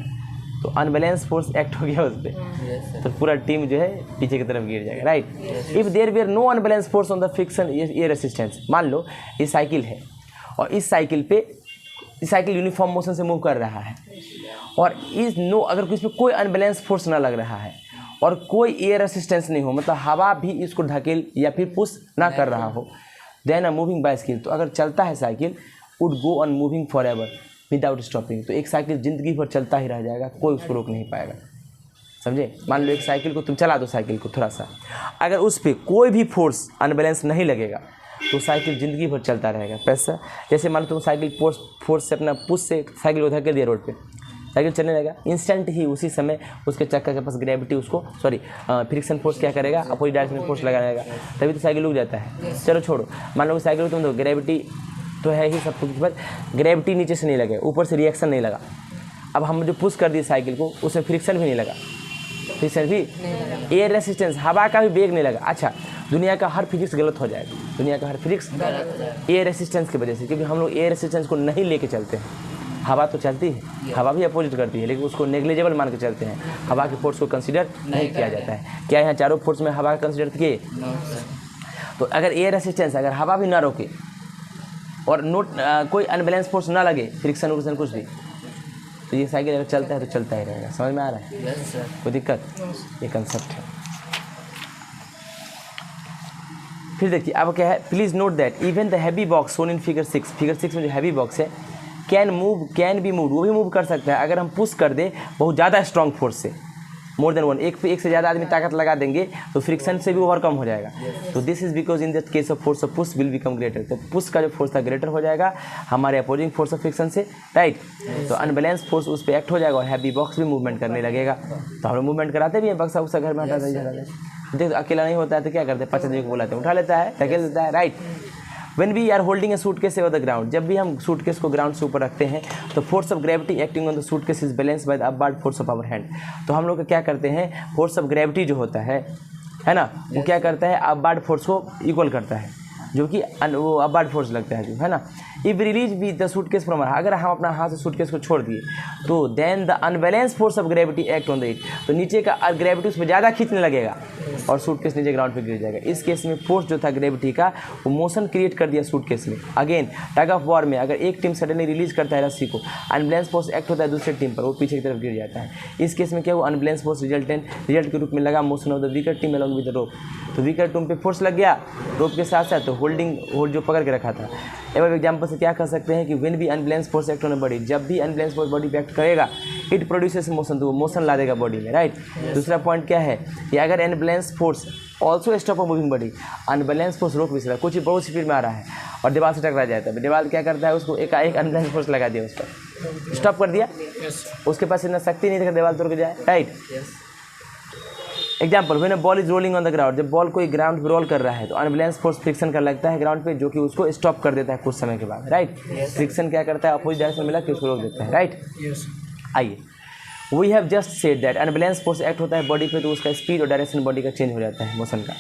तो अनबैलेंस फोर्स एक्ट हो गया उस पर, तो पूरा टीम जो है पीछे की तरफ गिर जाएगा। Right, if there were no unbalance force on the friction air resistance, मान लो ये साइकिल है और इस साइकिल यूनिफॉर्म मोशन से मूव कर रहा है और अगर इसमें कोई अनबैलेंस फोर्स ना लग रहा है और कोई एयर रेसिस्टेंस नहीं हो, मतलब हवा भी इसको ढकेल या फिर पुश ना कर रहा हो, देन अ मूविंग बाइसिकल, तो अगर चलता है cycle would go on moving for ever without stopping, तो एक साइकिल ज़िंदगी भर चलता ही रह जाएगा, कोई उसको रोक नहीं पाएगा। समझे? मान लो एक साइकिल को तुम चला दो, साइकिल को थोड़ा सा, अगर उस पर कोई भी फोर्स अनबैलेंस नहीं लगेगा तो साइकिल ज़िंदगी भर चलता रहेगा। पैसा जैसे मान लो तुम साइकिल फोर्स से अपना पुश से साइकिल को धकेल दिया रोड पे, साइकिल चलने लगेगा, इंस्टेंट ही उसी समय उसके चक्कर के पास ग्रेविटी उसको फ्रिक्शन फोर्स क्या करेगा, अपोजिट डायरेक्शन में फोर्स लगाएगा, तभी तो साइकिल रुक जाता है। चलो छोड़ो, मान लो साइकिल तुम दो, ग्रेविटी तो है ही सब कुछ, पर ग्रेविटी नीचे से नहीं लगे, ऊपर से रिएक्शन नहीं लगा। अब हम जो पुश कर दिए साइकिल को उसमें फ्रिक्शन भी नहीं लगा, फ्रिक्शन भी, एयर रेसिस्टेंस, हवा का भी वेग नहीं लगा। अच्छा, दुनिया का हर फिजिक्स गलत हो जाएगा, दुनिया का हर फिजिक्स एयर रेसिस्टेंस की वजह से, क्योंकि हम लोग एयर रेसिस्टेंस को नहीं लेके चलते हैं। हवा तो चलती है, हवा भी अपोजिट करती है, लेकिन उसको नेग्लिजिबल मान के चलते हैं, हवा के फोर्स को कंसीडर नहीं किया जाता है। क्या यहाँ चारों फोर्स में हवा का कंसीडर किए? तो अगर एयर रेसिस्टेंस, अगर हवा भी ना रोके और कोई अनबैलेंस फोर्स ना लगे, फ्रिक्शन उर्सन कुछ भी, तो ये साइकिल अगर चलता है तो चलता ही रहेगा। समझ में आ रहा है? Yes sir. कोई दिक्कत? ये कंसेप्ट है। फिर देखिए अब क्या है, please note that even the heavy box shown in figure 6 में जो हैवी बॉक्स है कैन बी मूव, वो भी मूव कर सकता है अगर हम पुश कर दे बहुत ज़्यादा स्ट्रॉन्ग फोर्स से, मोर देन वन, एक से ज़्यादा आदमी ताकत लगा देंगे तो फ्रिक्शन से भी ओवरकम हो जाएगा। तो this is because in the case of force of push will become greater, तो पुश का जो फोर्स था ग्रेटर हो जाएगा हमारे अपोजिंग फोर्स ऑफ फ्रिक्शन से। राइट, तो अनबैलेंस फोर्स उस पर एक्ट हो जाएगा और हैवी बॉक्स भी मूवमेंट करने लगेगा। तो हम लोग मूवमेंट कराते भी हैं, बक्सा उक्सा घर में हटा देते, देख अकेला नहीं होता है तो क्या करते हैं, 5 आदमी को बुलाते हैं, उठा लेता है, धकेल देता है। Right, when we are holding a suitcase over the ground, जब भी हम सूटकेस को ग्राउंड से ऊपर रखते हैं तो force of gravity acting on the suitcase is balance by the upward force of our hand. तो हम लोग क्या करते हैं, फोर्स ऑफ ग्रेविटी जो होता है ना, वो क्या करता है, अपवर्ड फोर्स को इक्वल करता है, जो कि वो अपवर्ड फोर्स लगता है जो है ना। If release with the suitcase from, अगर हम अपना हाथ से सूटकेस को छोड़ दिए तो then the unbalance force of gravity act on the it, तो नीचे का ग्रेविटी उस पर ज़्यादा खींचने लगेगा और सूटकेस नीचे ग्राउंड पे गिर जाएगा। इस केस में फोर्स जो था ग्रेविटी का वो मोशन क्रिएट कर दिया सूटकेस में। अगेन टग ऑफ वॉर में अगर एक टीम सडनली रिलीज करता है रस्सी को, अनबैलेंस फोर्स एक्ट होता है दूसरे टीम पर, वो पीछे की तरफ गिर जाता है। इस केस में क्या हुआ, अनबैलेंस फोर्स रिजल्ट के रूप में लगा motion of the weaker team along with the rope, तो वीकर टीम पे फोर्स लग गया रोप के साथ साथ, तो होल्ड जो पकड़ के रखा था। एवं एग्जाम्पल से क्या कह सकते हैं कि व्हेन भी unbalance force act on body, जब भी अनबैलेंस फोर्स बॉडी पे एक्ट करेगा इट प्रोड्यूसेस मोशन, तो वो मोशन ला देगा बॉडी में। राइट, दूसरा पॉइंट क्या है कि अगर unbalance force also stop a moving body, unbalance force रोक भी सकता है, कुछ बहुत स्पीड में आ रहा है और दीवार से टकरा जाता है, दीवार क्या करता है उसको एक अनबैलेंस फोर्स लगा दिया, उस पर स्टॉप कर दिया, उसके पास इतना शक्ति नहीं था कि दीवार तोड़ के जाए। Right, example when a ball is rolling on the ground, जब बॉल कोई ग्राउंड पे रोल कर रहा है तो अनबैलेंस फोर्स फ्रिक्शन का लगता है ग्राउंड पे, जो कि उसको स्टॉप कर देता है कुछ समय के बाद। राइट, फ्रिक्शन क्या करता है, अपोजिट डायरेक्शन मिला कि उसको रोक देता है। राइट, आइए, we have just said that unbalance force act होता है बॉडी पे तो उसका स्पीड और डायरेक्शन बॉडी का चेंज हो जाता है मोशन का।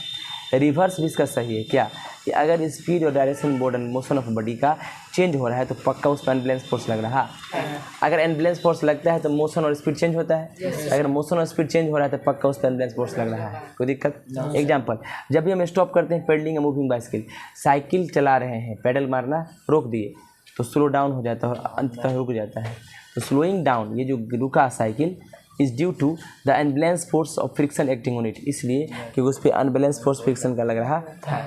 रिवर्स भी इसका सही है क्या, कि अगर स्पीड और डायरेक्शन मोशन ऑफ बॉडी का चेंज हो रहा है तो पक्का उस पर अनबैलेंस फोर्स लग रहा है। अगर अनबैलेंस फोर्स लगता है तो मोशन और स्पीड चेंज होता है, अगर मोशन और स्पीड चेंज हो रहा है तो पक्का उस पर अनबैलेंस फोर्स लग रहा है। कोई दिक्कत? एग्जाम्पल, जब भी हम स्टॉप करते हैं पेडलिंग या मूविंग बाइसिकल, साइकिल चला रहे हैं, पेडल मारना रोक दिए तो स्लो डाउन हो जाता है और अंततः रुक जाता है। तो स्लोइंग डाउन, ये जो रुका cycle is due to the unbalance force of friction acting on it, इसलिए क्योंकि उस पर अनबैलेंस फोर्स फ्रिक्शन का लग रहा था।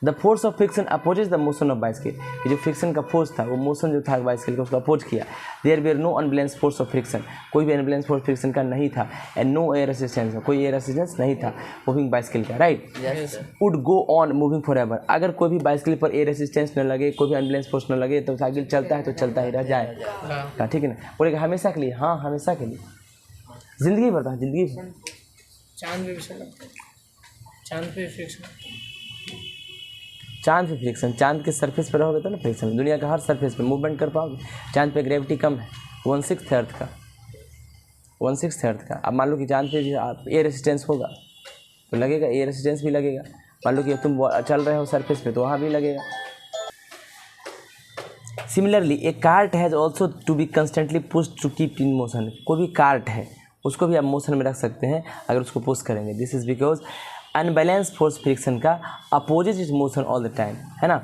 The force of friction opposes the motion of bicycle, ये जो फ्रिक्शन का फोर्स था वो मोशन जो था बाइसिकल का उसको अपोज किया। There were no unbalance force of friction, कोई भी अनबैलेंस फोर्स फ्रिक्शन का नहीं था। एंड नो एयर रेसिस्टेंस, कोई एयर रेसिस्टेंस नहीं था मूविंग बाइसिकल का, right. Would go on moving for ever, अगर कोई भी बाइसिकल पर एयर रेसिस्टेंस न लगे, कोई भी अनबैलेंस फोर्स न लगे तो साइकिल चलता है तो चलता ही रह जाएगा, ठीक है ना। बोलेगा हमेशा के लिए, हाँ हमेशा के लिए, जिंदगी भर था, जिंदगी भर। चांद पे भी चलता है, चांद पे फ्रिक्शन, चांद पे फ्रिक्शन, चांद के सरफेस पर रहोगे तो ना फ्रिक्शन, दुनिया का हर सरफेस पे मूवमेंट कर पाओगे। चांद पे ग्रेविटी कम है, 1/6 अर्थ का, 1/6 अर्थ का। अब मान लो कि चांद पे भी आप एयर रेसिस्टेंस होगा तो लगेगा, एयर रेसिस्टेंस भी लगेगा। मान लो कि तुम चल रहे हो सरफेस पे तो वहाँ भी लगेगा। Similarly a cart has also to be constantly push to keep in motion, कोई भी कार्ट है उसको भी आप मोशन में रख सकते हैं अगर उसको पुश करेंगे। This is because unbalance force friction का opposite is motion all the time, है ना।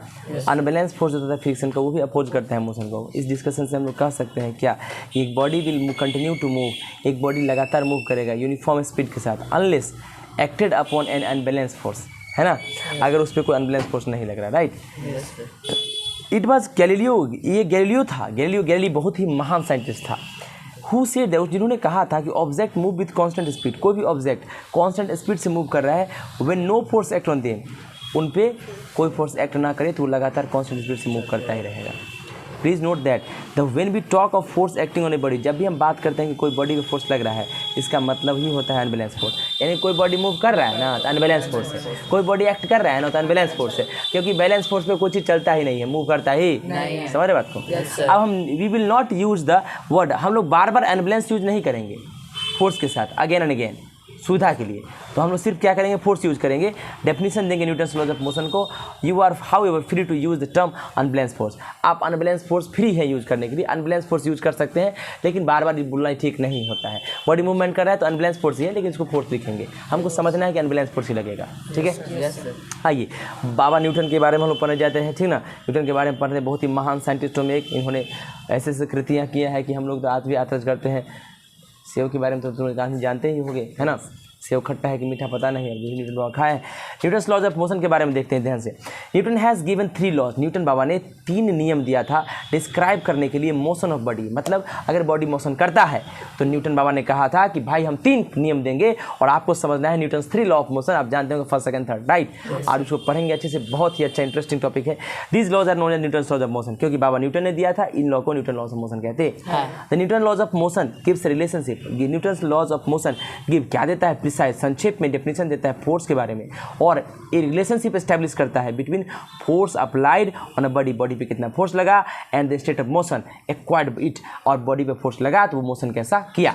अनबैलेंस फोर्स जो होता है फ्रिक्शन का वो भी अपोज करता है मोशन को। इस डिस्कशन से हम लोग कह सकते हैं क्या कि एक body will continue to move, एक बॉडी लगातार मूव करेगा यूनिफॉर्म स्पीड के साथ unless acted upon an unbalance force, है ना, अगर उस पर कोई अनबैलेंस फोर्स नहीं लग रहा, राइट। इट वॉज गैलीलियो, ये गैलीलियो था। गैलीलियो बहुत ही महान साइंटिस्ट था। हु सेड दैट, जिन्होंने कहा था कि object move with constant speed, कोई भी ऑब्जेक्ट कांस्टेंट स्पीड से मूव कर रहा है, when no force act on them, उन पे कोई फोर्स एक्ट ना करे तो वो लगातार कांस्टेंट स्पीड से मूव करता ही रहेगा। Please note that the when we talk of force acting on a body, जब भी हम बात करते हैं कि कोई बॉडी पे फोर्स लग रहा है, इसका मतलब ही होता है अनबैलेंस फोर्स। यानी कोई बॉडी मूव कर रहा है ना तो अनबैलेंस फोर्स है, कोई बॉडी एक्ट कर रहा है ना तो अनबैलेंस फोर्स है, क्योंकि बैलेंस फोर्स पे कोई चीज़ चलता ही नहीं है, मूव करता ही नहीं। समझ रहे बात को। अब हम we will not use the word, हम लोग बार बार अनबैलेंस यूज नहीं करेंगे फोर्स के साथ अगेन एंड अगेन सुविधा के लिए, तो हम लोग सिर्फ क्या करेंगे, फोर्स यूज करेंगे। डेफिनेशन देंगे न्यूटन्स लॉज ऑफ मोशन को। You are however free to use the term unbalance force, आप अनबैलेंस फोर्स फ्री है यूज करने के लिए, अनबैलेंस फोर्स यूज कर सकते हैं, लेकिन बार बार बोलना ठीक नहीं होता है। बॉडी मूवमेंट कर रहा है तो अनबैलेंस फोर्स ही है, लेकिन इसको फोर्स लिखेंगे, हमको समझना है कि अनबैलेंस फोर्स ही लगेगा, ठीक है। आइए बाबा न्यूटन के बारे में हम लोग पढ़ने जाते हैं, ठीक ना। न्यूटन के बारे में पढ़ते हैं, बहुत ही महान साइंटिस्टों में एक, इन्होंने ऐसे ऐसे कृतियाँ किया है कि हम लोग तो आज भी आतज करते हैं। सेव के बारे में तो तुम कहानी जानते ही होंगे, है ना। सेव खट्टा है कि मीठा पता नहीं है, न्यूटन बाबा खाए। न्यूटन्स लॉज ऑफ मोशन के बारे में देखते हैं ध्यान से। Newton has given 3 laws, Newton बाबा ने 3 नियम दिया था डिस्क्राइब करने के लिए मोशन ऑफ बॉडी। मतलब अगर बॉडी मोशन करता है तो न्यूटन बाबा ने कहा था कि भाई हम 3 नियम देंगे और आपको समझना है न्यूटन्स 3 लॉ ऑफ मोशन। आप जानते हो फर्स्ट सेकंड थर्ड, राइट। आज उसको पढ़ेंगे अच्छे से, बहुत ही अच्छा इंटरेस्टिंग टॉपिक है। These laws are known as Newton's laws of motion, क्योंकि बाबा न्यूटन ने दिया था, इन लॉ को न्यूटन लॉज ऑफ मोशन कहते हैं। The Newton laws of motion gives relationship, Newton's laws of motion give क्या देता है, प्रिसाइज संक्षेप में डेफिनेशन देता है फोर्स के बारे में, और ये रिलेशनशिप एस्टैब्लिश करता है between force applied on a body, body पे कितना फोर्स लगा, and the state of motion acquired it, और बॉडी पे फोर्स लगा तो वो मोशन कैसा किया,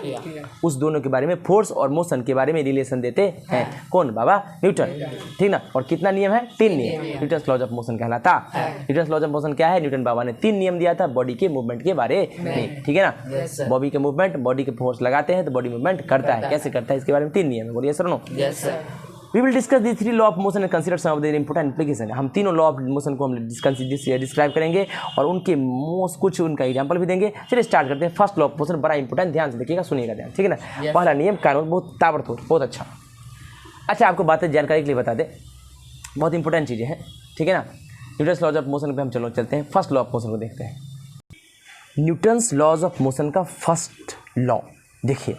उस दोनों के बारे में, फोर्स और मोशन के बारे में रिलेशन देते हैं। कौन, बाबा न्यूटन, ठीक ना। और कितना नियम है, 3 नियम, न्यूटन्स लॉज ऑफ मोशन कहलाता। न्यूटन्स लॉज ऑफ मोशन क्या है, न्यूटन बाबा ने 3 नियम दिया था बॉडी के मूवमेंट के बारे में, ठीक है ना। बॉडी के मूवमेंट, बॉडी के फोर्स लगाते हैं तो बॉडी मूवमेंट करता है, कैसे करता है इसके बारे में 3 नियम है, बोलिए sir no. We will discuss these 3 law of motion and consider some of their important implications. हम तीनों लॉ ऑफ मोशन को हम डिस्क्राइब करेंगे और उनके कुछ उनका एग्जांपल भी देंगे। चलिए स्टार्ट करते हैं। फर्स्ट लॉ ऑफ मोशन बड़ा इंपॉर्टेंट, ध्यान से देखिएगा, सुनिएगा ध्यान, ठीक है ना। पहला नियम कानून, बहुत ताबड़तोड़, बहुत अच्छा। अच्छा आपको बातें जानकारी के लिए बता दें, बहुत इंपॉर्टेंट चीज़ें हैं, ठीक है ना। न्यूटन्स लॉज ऑफ मोशन पे हम चलते हैं, फर्स्ट लॉ ऑफ मोशन को देखते हैं। न्यूटन्स लॉज ऑफ मोशन का फर्स्ट लॉ देखिए,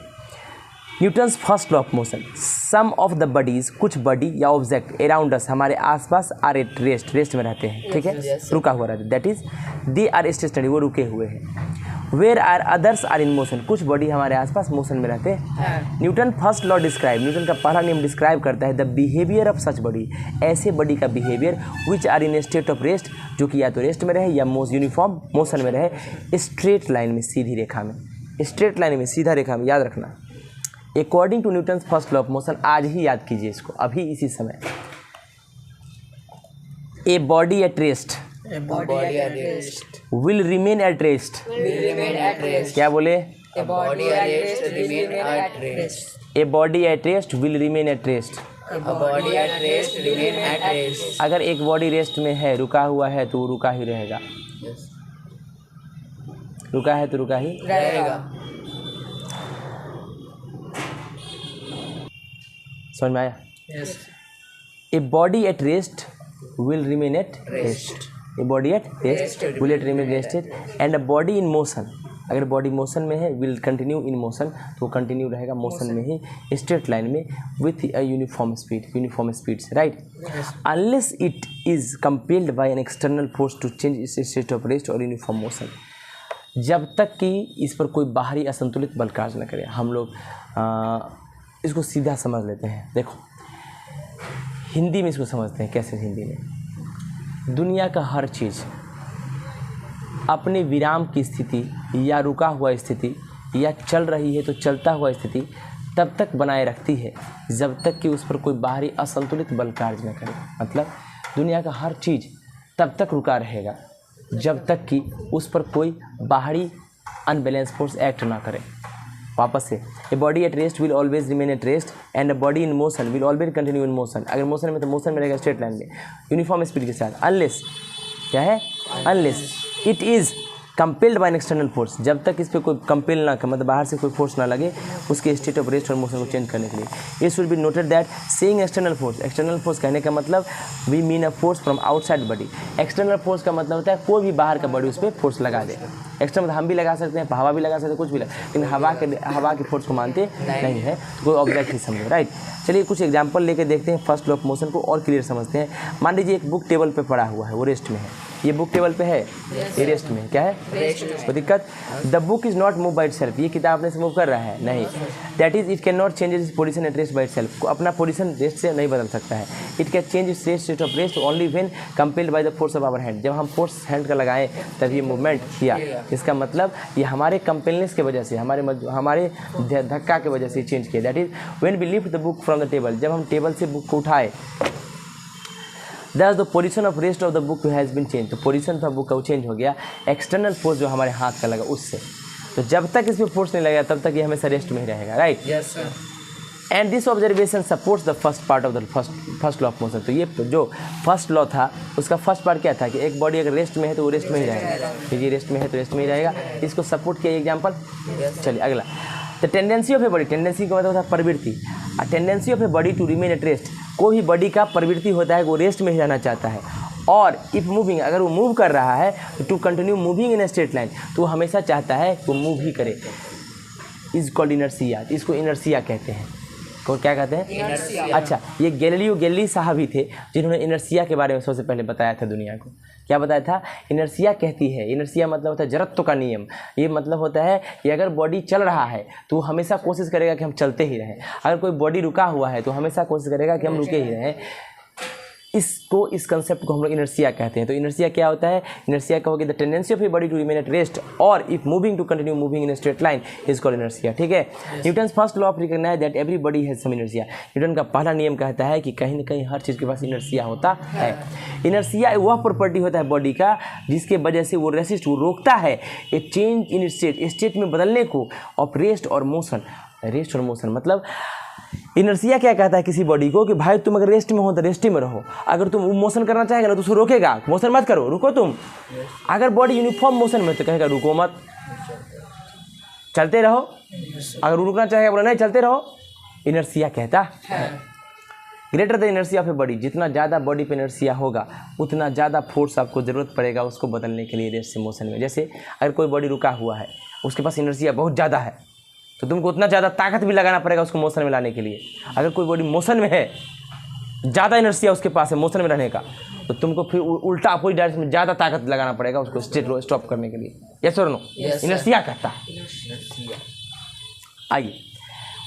Newton's first law of motion, some of the bodies, कुछ बॉडी या ऑब्जेक्ट अराउंड अस, हमारे आसपास, आर एट रेस्ट में रहते हैं, ठीक है, रुका हुआ रहता है, that is they are stationary, वो रुके हुए हैं। Where are others are in motion, कुछ बॉडी हमारे आसपास मोशन में रहते हैं। Newton first law describe, Newton का पहला नियम डिस्क्राइब करता है the behaviour of such body, ऐसे बॉडी का behaviour which are in state of rest, जो कि या तो रेस्ट में रहे या यूनिफॉर्म मोशन में रहे, स्ट्रेट लाइन में, सीधी रेखा में, स्ट्रेट लाइन में, सीधा रेखा में, याद रखना। According to Newton's first law of motion, आज ही याद कीजिए इसको, अभी इसी समय। A body at rest will remain at rest, क्या बोले, a body at rest will remain at rest. अगर एक बॉडी रेस्ट में है, रुका हुआ है, तो रुका ही रहेगा, रुका है तो रुका ही रहेगा। समझ में आया? Yes a body at rest will remain at rest, a body at rest will at remain rested, and a body in motion, अगर बॉडी मोशन में है विल कंटिन्यू इन मोशन, तो कंटिन्यू रहेगा मोशन में ही स्ट्रेट लाइन में with a uniform speed से, right? Unless it is compelled by an external force to change its state of rest और यूनिफॉर्म मोशन, जब तक कि इस पर कोई बाहरी असंतुलित बल कार्य न करे। हम लोग इसको सीधा समझ लेते हैं, देखो हिंदी में इसको समझते हैं कैसे। हिंदी में दुनिया का हर चीज़ अपने विराम की स्थिति या रुका हुआ स्थिति या चल रही है तो चलता हुआ स्थिति तब तक बनाए रखती है जब तक कि उस पर कोई बाहरी असंतुलित बल कार्य न करे। मतलब दुनिया का हर चीज़ तब तक रुका रहेगा जब तक कि उस पर कोई बाहरी अनबैलेंस फोर्स एक्ट ना करे। वापस से, ए body at rest will always remain at rest and a body in motion will always continue in motion, अगर मोशन में तो मोशन में रहेगा स्ट्रेट लाइन में यूनिफॉर्म स्पीड के साथ। अनलेस क्या है? Unless it is compelled by an external force, जब तक इस पर कोई कंपेल ना कर, मतलब बाहर से कोई फोर्स ना लगे उसके स्टेट ऑफ रेस्ट और मोशन को चेंज करने के लिए। It should be noted that saying external force कहने का मतलब we mean a force from outside body. External force का मतलब होता है कोई भी बाहर का बॉडी उस पर फोर्स लगा दे। एक्सटर्नल हम भी लगा सकते हैं, हवा भी लगा सकते हैं, कुछ भी लगा, लेकिन हवा के फोर्स को मानते नहीं है, कोई ऑब्जेक्ट ही समझो, राइट? चलिए कुछ एग्जाम्पल लेके देखते हैं फर्स्ट लॉ ऑफ मोशन को और क्लियर समझते हैं। मान लीजिए एक बुक टेबल पे पड़ा हुआ है, वो रेस्ट में है, ये बुक टेबल पे है, ये रेस्ट में है, क्या है? कोई दिक्कत? The book is not move by itself, ये किताब अपने से मूव कर रहा है नहीं। That is it can not change its position at rest by itself, अपना पोजीशन रेस्ट से नहीं बदल सकता है। It can change its state of rest only when compelled by the force of our hand, जब हम फोर्स हैंड का लगाएं तब ये मूवमेंट किया। इसका मतलब ये हमारे कंपेलनेस की वजह से, हमारे धक्का की वजह से चेंज किया। That is when we lift the book from the table, जब हम टेबल से बुक को उठाए। Thus the position of rest of the book has been changed, तो पोजीशन था बुक का वो चेंज हो गया एक्सटर्नल फोर्स जो हमारे हाथ का लगा उससे। तो जब तक इसमें फोर्स नहीं लगेगा तब तक ये हमेशा रेस्ट में ही रहेगा, right? Yes sir. And this observation supports the first part of the first law of motion. तो ये जो फर्स्ट लॉ था उसका फर्स्ट पार्ट क्या था कि एक बॉडी अगर रेस्ट में है तो वो रेस्ट में ही रहेगा, फिर ये रेस्ट में है तो रेस्ट में ही रहेगा। इसको सपोर्ट किया एग्जाम्पल। चलिए अगला, the tendency of a body, tendency का मतलब होता है प्रवृत्ति। Tendency of a body to remain at rest, कोई भी बॉडी का प्रवृत्ति होता है वो रेस्ट में ही रहना चाहता है। और इफ़ मूविंग, अगर वो मूव कर रहा है तो to continue moving in a straight line, तो वो हमेशा चाहता है कि वो मूव ही करे। इज कॉल्ड इनर्सिया, इसको इनर्सिया कहते हैं। को क्या कहते हैं? अच्छा, ये गैलीलियो साहब ही थे जिन्होंने इनर्सिया के बारे में सबसे पहले बताया था दुनिया को। क्या बताया था? इनर्सिया कहती है, इनर्सिया मतलब होता है जड़त्व का नियम। ये मतलब होता है कि अगर बॉडी चल रहा है तो हमेशा कोशिश करेगा कि हम चलते ही रहें, अगर कोई बॉडी रुका हुआ है तो हमेशा कोशिश करेगा कि हम रुके ही रहें। इस कंसेप्ट को हम लोग इनर्सिया कहते हैं। तो इनर्सिया क्या होता है? इनर्सिया का होगी the tendency of a body to remain at rest और if moving to continue moving in a straight line is called inertia, ठीक है? Newton first law of recognise that every body has some inertia. Newton का पहला नियम कहता है कि कहीं ना कहीं हर चीज़ के पास इनर्सिया होता है। इनर्सिया वह प्रॉपर्टी होता है बॉडी का जिसके वजह से वो रेसिस्ट, वो रोकता है ए चेंज इन स्टेट में बदलने को ऑफ रेस्ट और मोशन। रेस्ट और मोशन मतलब इनर्सिया क्या कहता है किसी बॉडी को कि भाई तुम अगर रेस्ट में हो तो रेस्ट ही में रहो, अगर तुम मोशन करना चाहेगा ना तो उसको रोकेगा, मोशन मत करो, रुको तुम। अगर बॉडी यूनिफॉर्म मोशन में तो कहेगा रुको मत, चलते रहो। अगर रुकना चाहेगा बोला नहीं चलते रहो, इनर्सिया कहता है। Greater the inertia of a body, जितना ज़्यादा बॉडी पे इनर्सिया होगा उतना ज़्यादा फोर्स आपको ज़रूरत पड़ेगा उसको बदलने के लिए रेस्ट से मोशन में। जैसे अगर कोई बॉडी रुका हुआ है उसके पास इनर्सिया बहुत ज़्यादा है तो तुमको उतना ज़्यादा ताकत भी लगाना पड़ेगा उसको मोशन में लाने के लिए। अगर कोई बॉडी मोशन में है, ज़्यादा इनर्सिया उसके पास है मोशन में रहने का, तो तुमको फिर उल्टा अपोजिट डायरेक्शन में ज़्यादा ताकत लगाना पड़ेगा उसको स्टॉप करने के लिए। यस और नो? इनर्सिया कहता है। आइए,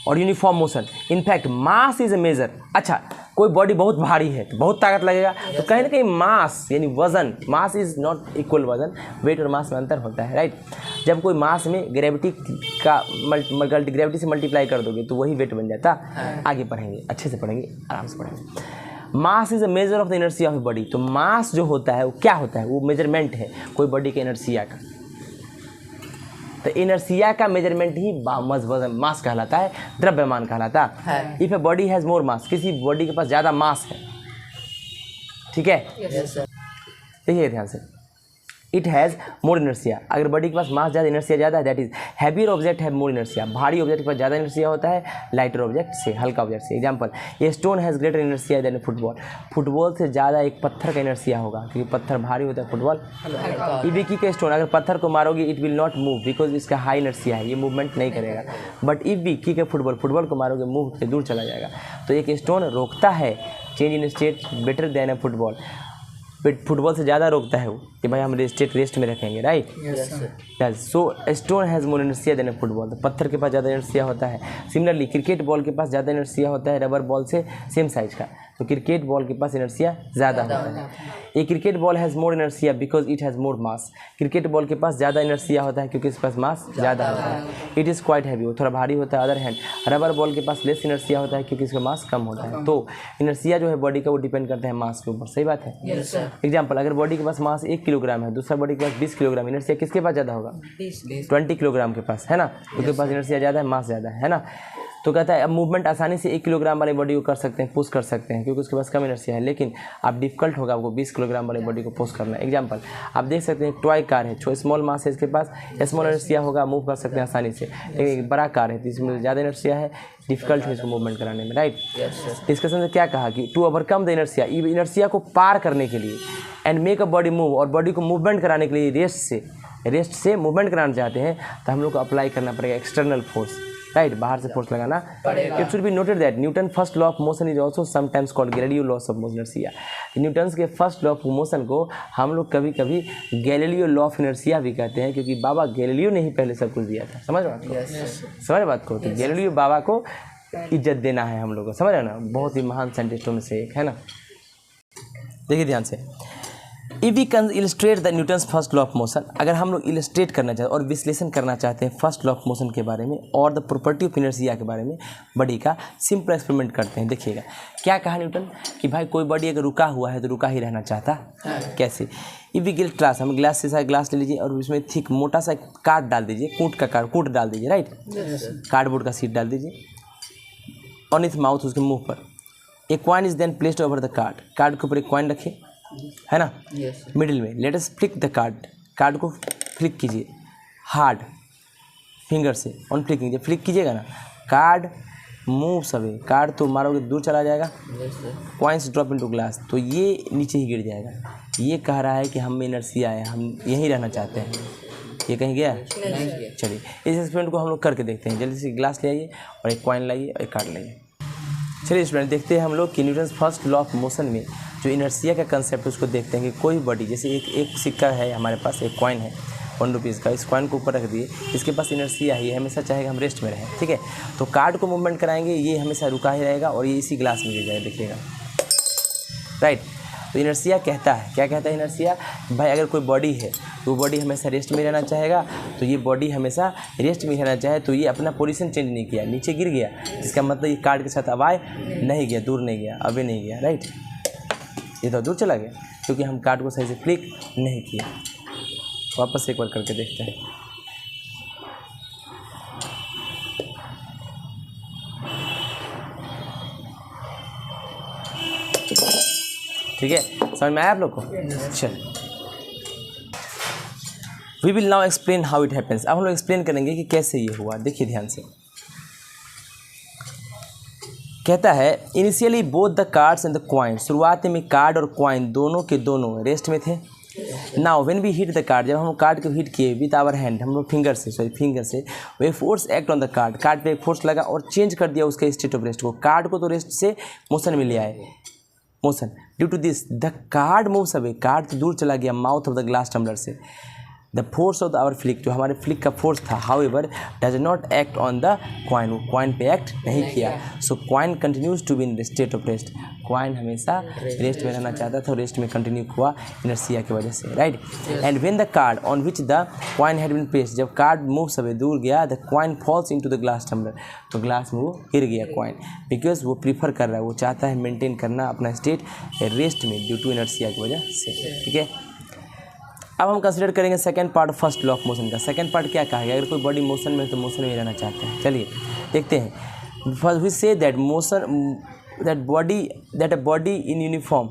और uniform motion, in fact mass is a measure. अच्छा, कोई बॉडी बहुत भारी है तो बहुत ताकत लगेगा, तो कहीं ना कहीं मास यानी वजन, मास इज नॉट इक्वल वजन, वेट और मास में अंतर होता है, राइट? जब कोई मास में ग्रेविटी का ग्रेविटी से मल्टीप्लाई कर दोगे तो वही वेट बन जाता। आगे पढ़ेंगे, अच्छे से पढ़ेंगे, आराम से पढ़ेंगे। Mass is a measure of the inertia of body. तो मास जो होता है वो क्या होता है? वो मेजरमेंट है कोई बॉडी के इनर्सिया का। तो इनर्सिया का मेजरमेंट ही मास कहलाता है, द्रव्यमान कहलाता है। If a body has more mass, किसी बॉडी के पास ज़्यादा मास है, ठीक है? देखिए ध्यान से, इट हैज़ मोर इनर्सिया। अगर बॉडी के पास मास ज़्यादा, इनर्सिया ज़्यादा है, that is heavier object have more inertia. भारी ऑब्जेक्ट के पास ज़्यादा इनर्सिया होता है लाइटर ऑब्जेक्ट से, हल्का ऑब्जेक्ट से। एग्जाम्पल, ये stone has greater inertia than football. Football से ज़्यादा एक पत्थर का इनर्सिया होगा क्योंकि पत्थर भारी होता है, फुटबॉल। ईवीकी का स्टोन अगर पत्थर को मारोगे it will not move because इसका हाई इनर्सिया है, ये मूवमेंट नहीं करेगा। बट ईवीकी के फुटबॉल को मारोगे मूव से दूर चला जाएगा। तो एक स्टोन रोकता है change in state better than a football. Football से ज़्यादा रोकता है वो कि भाई हम स्टेट रेस्ट में रखेंगे, right. So stone has more inertia than football. तो पत्थर के पास ज़्यादा इनर्सिया होता है। सिमिलरली क्रिकेट बॉल के पास ज़्यादा इनर्सिया होता है रबर बॉल से सेम साइज का, तो क्रिकेट बॉल के पास इनर्सिया ज़्यादा होता है। ये cricket ball has more inertia because it has more mass. Cricket ball के पास ज़्यादा इनर्सिया होता है क्योंकि इसके पास मास ज़्यादा होता है। इट इज़ क्वाइट हैवी, वो थोड़ा भारी होता है। अदर हैंड रबर बॉल के पास लेस इनर्सिया होता है क्योंकि इसका मास कम होता है। तो इनर्सिया जो है बॉडी का वो डिपेंड करता है मास के ऊपर, सही बात है। एग्जाम्पल, अगर बॉडी के पास मास 1 किलोग्राम है, दूसरा बॉडी के पास 20 किलोग्राम, इनर्सिया किसके पास ज़्यादा होगा? 20 किलोग्राम के पास, है ना। उसके पास इनर्सिया ज़्यादा है, मास ज़्यादा है ना। तो कहता है अब मूवमेंट आसानी से 1 किलोग्राम वाली बॉडी को कर सकते हैं, पुश कर सकते हैं क्योंकि उसके पास कम इनर्सिया है। लेकिन अब डिफिकल्ट होगा आपको 20 किलोग्राम वाली बॉडी को पुश करना। एग्जांपल, आप देख सकते हैं टॉय कार है, स्मॉल मास है, इसके पास स्मॉल इनर्सिया होगा, मूव कर सकते हैं आसानी से। लेकिन एक बड़ा कार है तो इसमें ज़्यादा इनर्सिया है, डिफिकल्ट है इसको मूवमेंट कराने में, राइट। डिस्कशन में क्या कहा कि to overcome the inertia, inertia को पार करने के लिए and make a body move, और बॉडी को मूवमेंट कराने के लिए रेस्ट से मूवमेंट कराना चाहते हैं तो हम लोग को अप्लाई करना पड़ेगा एक्सटर्नल फोर्स, राइट। बाहर से फोर्स लगाना पड़ेगा। It should be noted that Newton first law of motion is also sometimes called Galileo loss of inertia. Newton के फर्स्ट लॉ ऑफ मोशन को हम लोग कभी कभी गैलीलियो लॉ ऑफ इनर्सिया भी कहते हैं क्योंकि बाबा गैलीलियो ने ही पहले सब कुछ दिया था। समझ बात को? समझ बात को? तो गैलीलियो बाबा को इज्जत देना है हम लोग को, समझ रहे ना। बहुत ही महान साइंटिस्टों में से एक है ना। देखिए ध्यान से, if we can illustrate the Newton's first law of motion, अगर हम लोग इलस्ट्रेट करना चाहते हैं और विश्लेषण करना चाहते हैं फर्स्ट लॉ ऑफ मोशन के बारे में और द प्रॉपर्टी ऑफ इनर्सिया के बारे में, बॉडी का सिंपल एक्सपेरिमेंट करते हैं। देखिएगा क्या कहा न्यूटन कि भाई कोई बॉडी अगर रुका हुआ है तो रुका ही रहना चाहता है। कैसे? इफ वी गिल ग्लास, हम ग्लास से ग्लास ले लीजिए और उसमें थिक मोटा सा कार्ड डाल दीजिए, कूट डाल दीजिए, राइट। कार्डबोर्ड का शीट डाल दीजिए ऑन इट्स माउथ, उसके मुँह पर। A coin is then placed over the card के ऊपर एक कॉइन रखिए, है ना, मिडिल में। Let us flick the card को फ्लिक कीजिए हार्ड फिंगर से, ऑन फ्लिकिंग, जब फ्लिक कीजिएगा ना कार्ड मूव्स अवे, कार्ड तो मारोगे दूर चला जाएगा, कॉइन्स ड्रॉप इनटू ग्लास, तो ये नीचे ही गिर जाएगा। ये कह रहा है कि हम में इनर्सिया है, हम यहीं रहना चाहते हैं। ये कहीं गया? चलिए इस एक्सपेरिमेंट को हम लोग करके देखते हैं। जल्दी से ग्लास ले आइए और एक कॉइन लाइए और एक कार्ड लाइए। चलिए स्टूडेंट, देखते हैं हम लोग कि Newton's first law of motion में जो इनर्सिया का कंसेप्ट है उसको देखते हैं कि कोई बॉडी, जैसे एक सिक्का है हमारे पास, एक कॉइन है 1 रुपीज़ का, इस कॉइन को ऊपर रख दिए, इसके पास इनर्सिया है, ये हमेशा चाहेगा हम रेस्ट में रहें, ठीक है। तो कार्ड को मूवमेंट कराएंगे, ये हमेशा रुका ही रहेगा और ये इसी ग्लास में गिर जाएगा, देखिएगा, राइट। तो इनर्सिया कहता है, क्या कहता है इनर्सिया? भाई अगर कोई बॉडी है तो वो बॉडी हमेशा रेस्ट में रहना चाहेगा, तो ये बॉडी हमेशा रेस्ट में रहना चाहे तो ये अपना पोजीशन चेंज नहीं किया, नीचे गिर गया, इसका मतलब ये कार्ड के साथ अब नहीं गया, दूर नहीं गया, अभी नहीं गया, राइट। ये तो दूर चला गया क्योंकि हम कार्ड को सही से फ्लिक नहीं किया। वापस एक बार करके देखते हैं। ठीक है, समझ में आया आप लोग को? चलिए, we will now explain how it happens. अब हम लोग एक्सप्लेन करेंगे कि कैसे ये हुआ। देखिए ध्यान से, कहता है initially both the cards and the coin, शुरुआत में कार्ड और कॉइन दोनों के दोनों रेस्ट में थे। Now when we hit the card, जब हम कार्ड को हिट किए विद आवर हैंड, हम लोग फिंगर से वे force act on the card पे एक फोर्स लगा और चेंज कर दिया उसके स्टेट ऑफ रेस्ट को। कार्ड को तो रेस्ट से मोशन में ले आए, motion. Due to this the card moves away, card तो दूर चला गया mouth of the glass tumbler से। The force of our flick, जो हमारे फ्लिक का फोर्स था, however does not act on the coin, वो कॉइन पे एक्ट नहीं किया। So coin continues to be in state of rest, coin हमेशा रेस्ट में रहना चाहता था, रेस्ट में कंटिन्यू हुआ इनर्सिया की वजह से, right. And when the card on which the coin had been placed, जब कार्ड मूव्स अवे दूर गया, the coin falls into the glass tumbler, तो ग्लास में वो गिर गया कॉइन, बिकॉज वो प्रीफर कर रहा है, वो चाहता है मेंटेन करना अपना स्टेट रेस्ट में ड्यू टू इनर्सिया की वजह से, ठीक है। अब हम कंसिडर करेंगे second part first law of motion का। सेकंड पार्ट क्या कहा है? अगर कोई बॉडी मोशन में है तो मोशन में रहना चाहते हैं। चलिए देखते हैं। First we see that motion that a body in uniform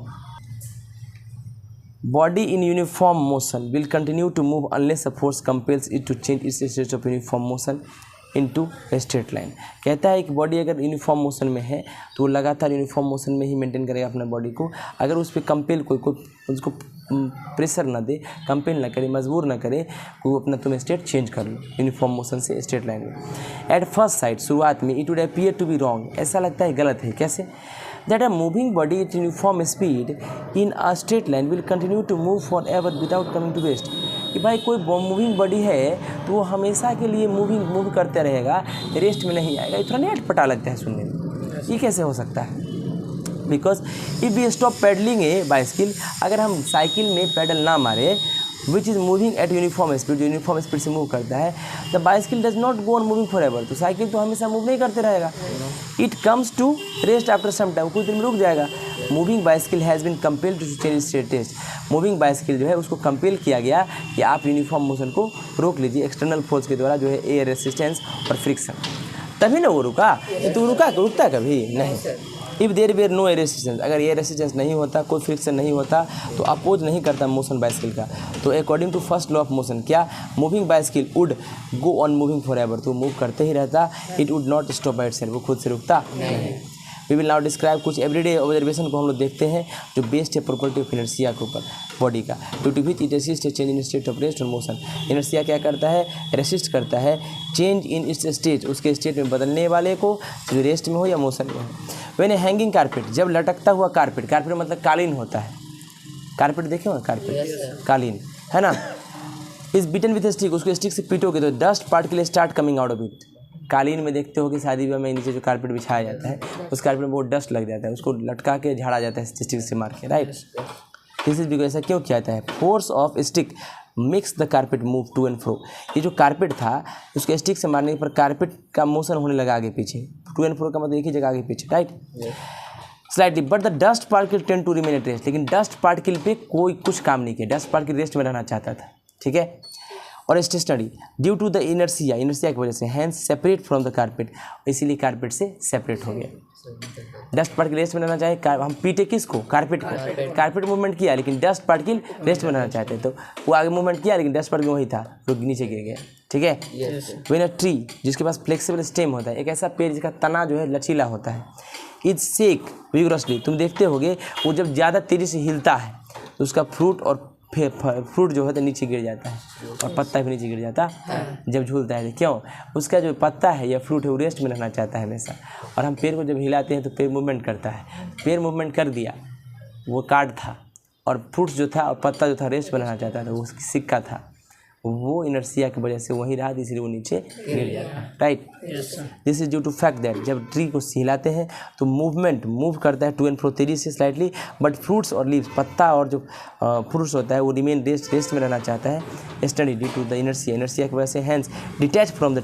body in uniform motion will continue to move unless a force compels it to change its state of uniform motion into straight line. कहता है कि body अगर uniform motion में है तो वो लगातार uniform motion में ही मेंटेन करेगा अपना बॉडी को। अगर उस पर कंपेल कोई उसको प्रेशर ना दे, कंपेल ना करे, मजबूर ना करे, वो अपना तुम स्टेट चेंज कर लो यूनिफॉर्म मोशन से स्ट्रेट लाइन में। एट फर्स्ट साइट, शुरुआत में, it would appear to be wrong, ऐसा लगता है गलत है। कैसे? That a moving body at uniform speed in a straight line will continue to move for ever without coming to rest. कि भाई कोई मूविंग बॉडी है तो वो हमेशा के लिए मूव करते रहेगा, रेस्ट में नहीं आएगा। इतना नहीं अटपटा लगता है सुनने में, ये कैसे हो सकता है? Because if we stop pedalling a bicycle, अगर हम साइकिल में पैडल ना मारे, which is moving at uniform speed, जो यूनिफॉर्म स्पीड से मूव करता है, the bicycle does not go on moving for ever, तो साइकिल तो हमेशा मूव नहीं करते रहेगा। It comes to rest after some time, कुछ दिन में रुक जाएगा। Moving bicycle has been compelled to change state test, moving bicycle जो है उसको कंपेल किया गया कि आप यूनिफॉर्म मोशन को रोक लीजिए एक्सटर्नल फोर्स के द्वारा, जो है एयर रेसिस्टेंस और फ्रिक्शन, तभी ना वो रुका। तो रुकता कभी नहीं। If there were no air resistance, अगर एयर रेसिस्टेंस नहीं होता, कोई फ्रिक्शन नहीं होता, तो अपोज नहीं करता मोशन बाइसिकल का। तो according to first law of motion, क्या? Moving bicycle would go on moving for ever, तो मूव करते ही रहता। It would not stop by itself, वो खुद से रुकता नहीं। वी विल नाउ डिस्क्राइब कुछ एवरीडे ऑब्जर्वेशन को हम लोग देखते हैं जो बेस्ड है प्रॉपर्टी ऑफ इनर्शिया के ऊपर बॉडी का। To to which it resist change in state of rest और मोशन। इनर्शिया क्या करता है? रेसिस्ट करता है चेंज इन इट्स स्टेट, उसके स्टेट में बदलने वाले को, जो रेस्ट में हो या मोशन में हो। व्हेन ए हैंगिंग कारपेट, जब लटकता हुआ कारपेट, कारपेट मतलब कालीन होता है, कारपेट देखे हो? कारपेट कालीन है ना। इज बीटन विथ स्टिक, उसको स्टिक से पीटोगे तो dust particle start coming out of it. कालीन में देखते हो कि शादी विवाह में नीचे जो कारपेट बिछाया जाता है, उस कारपेट में बहुत डस्ट लग जाता है, उसको लटका के झाड़ा जाता है स्टिक से मार के, राइट। दिस इज बिकॉज, ऐसा क्यों किया जाता है? Force of stick makes the carpet move to and fro. ये जो कारपेट था, उसके स्टिक से मारने पर कारपेट का मोशन होने लगा आगे पीछे। टू एंड फ्रो का मतलब एक ही जगह आगे पीछे, right. Slightly, but the dust particle tend to remain at rest, लेकिन डस्ट पार्टिकल पे कोई कुछ काम नहीं किया, डस्ट पार्टिकल रेस्ट में रहना चाहता था, ठीक है। और stationary due to the inertia, inertia की वजह से, hence separate from the carpet, इसीलिए कारपेट से सेपरेट हो गया। डस्ट पार्टिकल रेस्ट में रहना चाहे, हम पीटे किसको? कारपेट को। कारपेट मूवमेंट किया लेकिन डस्ट पार्टिकल रेस्ट में रहना चाहते, तो वो आगे मूवमेंट किया लेकिन डस्ट पार्टिकल वही था, जो नीचे गिर गया, ठीक है। व्हेन अ ट्री, जिसके पास फ्लेक्सिबल स्टेम होता है, एक ऐसा पेड़ जिसका तना जो है लचीला होता है, इज शेक विगोरसली, तुम देखते होगे वो जब ज़्यादा तेज़ी से हिलता है तो उसका फ्रूट और फ्रूट जो होता है नीचे गिर जाता है, और पत्ता भी नीचे गिर जाता है जब झूलता है। क्यों? उसका जो पत्ता है या फ्रूट है वो रेस्ट में रहना चाहता है हमेशा, और हम पेड़ को जब हिलाते हैं तो पेड़ मूवमेंट करता है। पेड़ मूवमेंट कर दिया, वो कार्ड था, और फ्रूट्स जो था और पत्ता जो था रेस्ट में रहना चाहता था, वो सिक्का था, वो इनर्शिया की वजह से वहीं रहा, इसलिए वो नीचे गिर जाता है, right. This is due to fact that जब ट्री को हिलाते हैं तो मूव करता है टू एंड फ्रो तेजी से स्लाइटली, बट फ्रूट्स और लीव्स, पत्ता और जो फ्रूट्स होता है वो रिमेन रेस्ट में रहना चाहता है। Steady due to the inertia की वजह से hence detach from the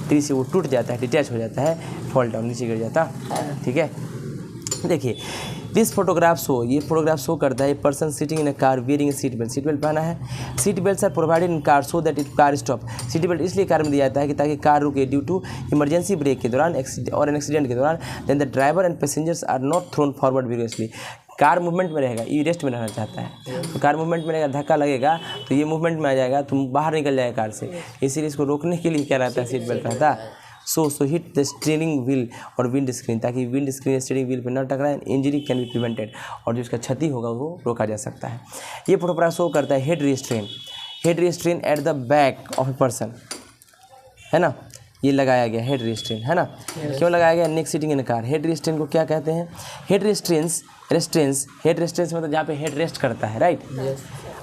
tree से वो टूट जाता है, डिटैच हो जाता है, फॉल डाउन, नीचे गिर जाता है, ठीक है। देखिए दिस फोटोग्राफ शो, ये फोटोग्राफ शो करता है person sitting in a car wearing seat belt, seat belt पहना है। Seat belt are provided in car so that it car stop, seat belt इसलिए कार में दिया जाता है कि ताकि कार रुके ड्यू टू इमरजेंसी ब्रेक के दौरान और एन एक्सीडेंट के दौरान, then the driver and passengers are not thrown forward vigorously. Car movement में रहेगा, ये रेस्ट में रहना चाहता है, तो कार मूवमेंट में रहेगा, धक्का लगेगा तो ये मूवमेंट में आ जाएगा, तुम बाहर निकल जाएगा कार से, इसीलिए इसको रोकने के लिए क्या रहता है? सीट बेल्ट रहता है। सो हिट द स्टीयरिंग व्हील और विंड स्क्रीन, ताकि विंड स्क्रीन स्टीयरिंग व्हील पर न टकराए, इंजरी कैन बी प्रिवेंटेड, और जो इसका क्षति होगा वो रोका जा सकता है। ये फोटोग्राफ शो करता है head restrain at the back of a person, है ना, ये लगाया गया हेड रिस्ट्रेन, है ना। क्यों लगाया गया? Neck sitting in car. Head restraint को क्या कहते हैं? हेड रेस्ट्रेंस मतलब जहाँ पे हेड रेस्ट करता है, right.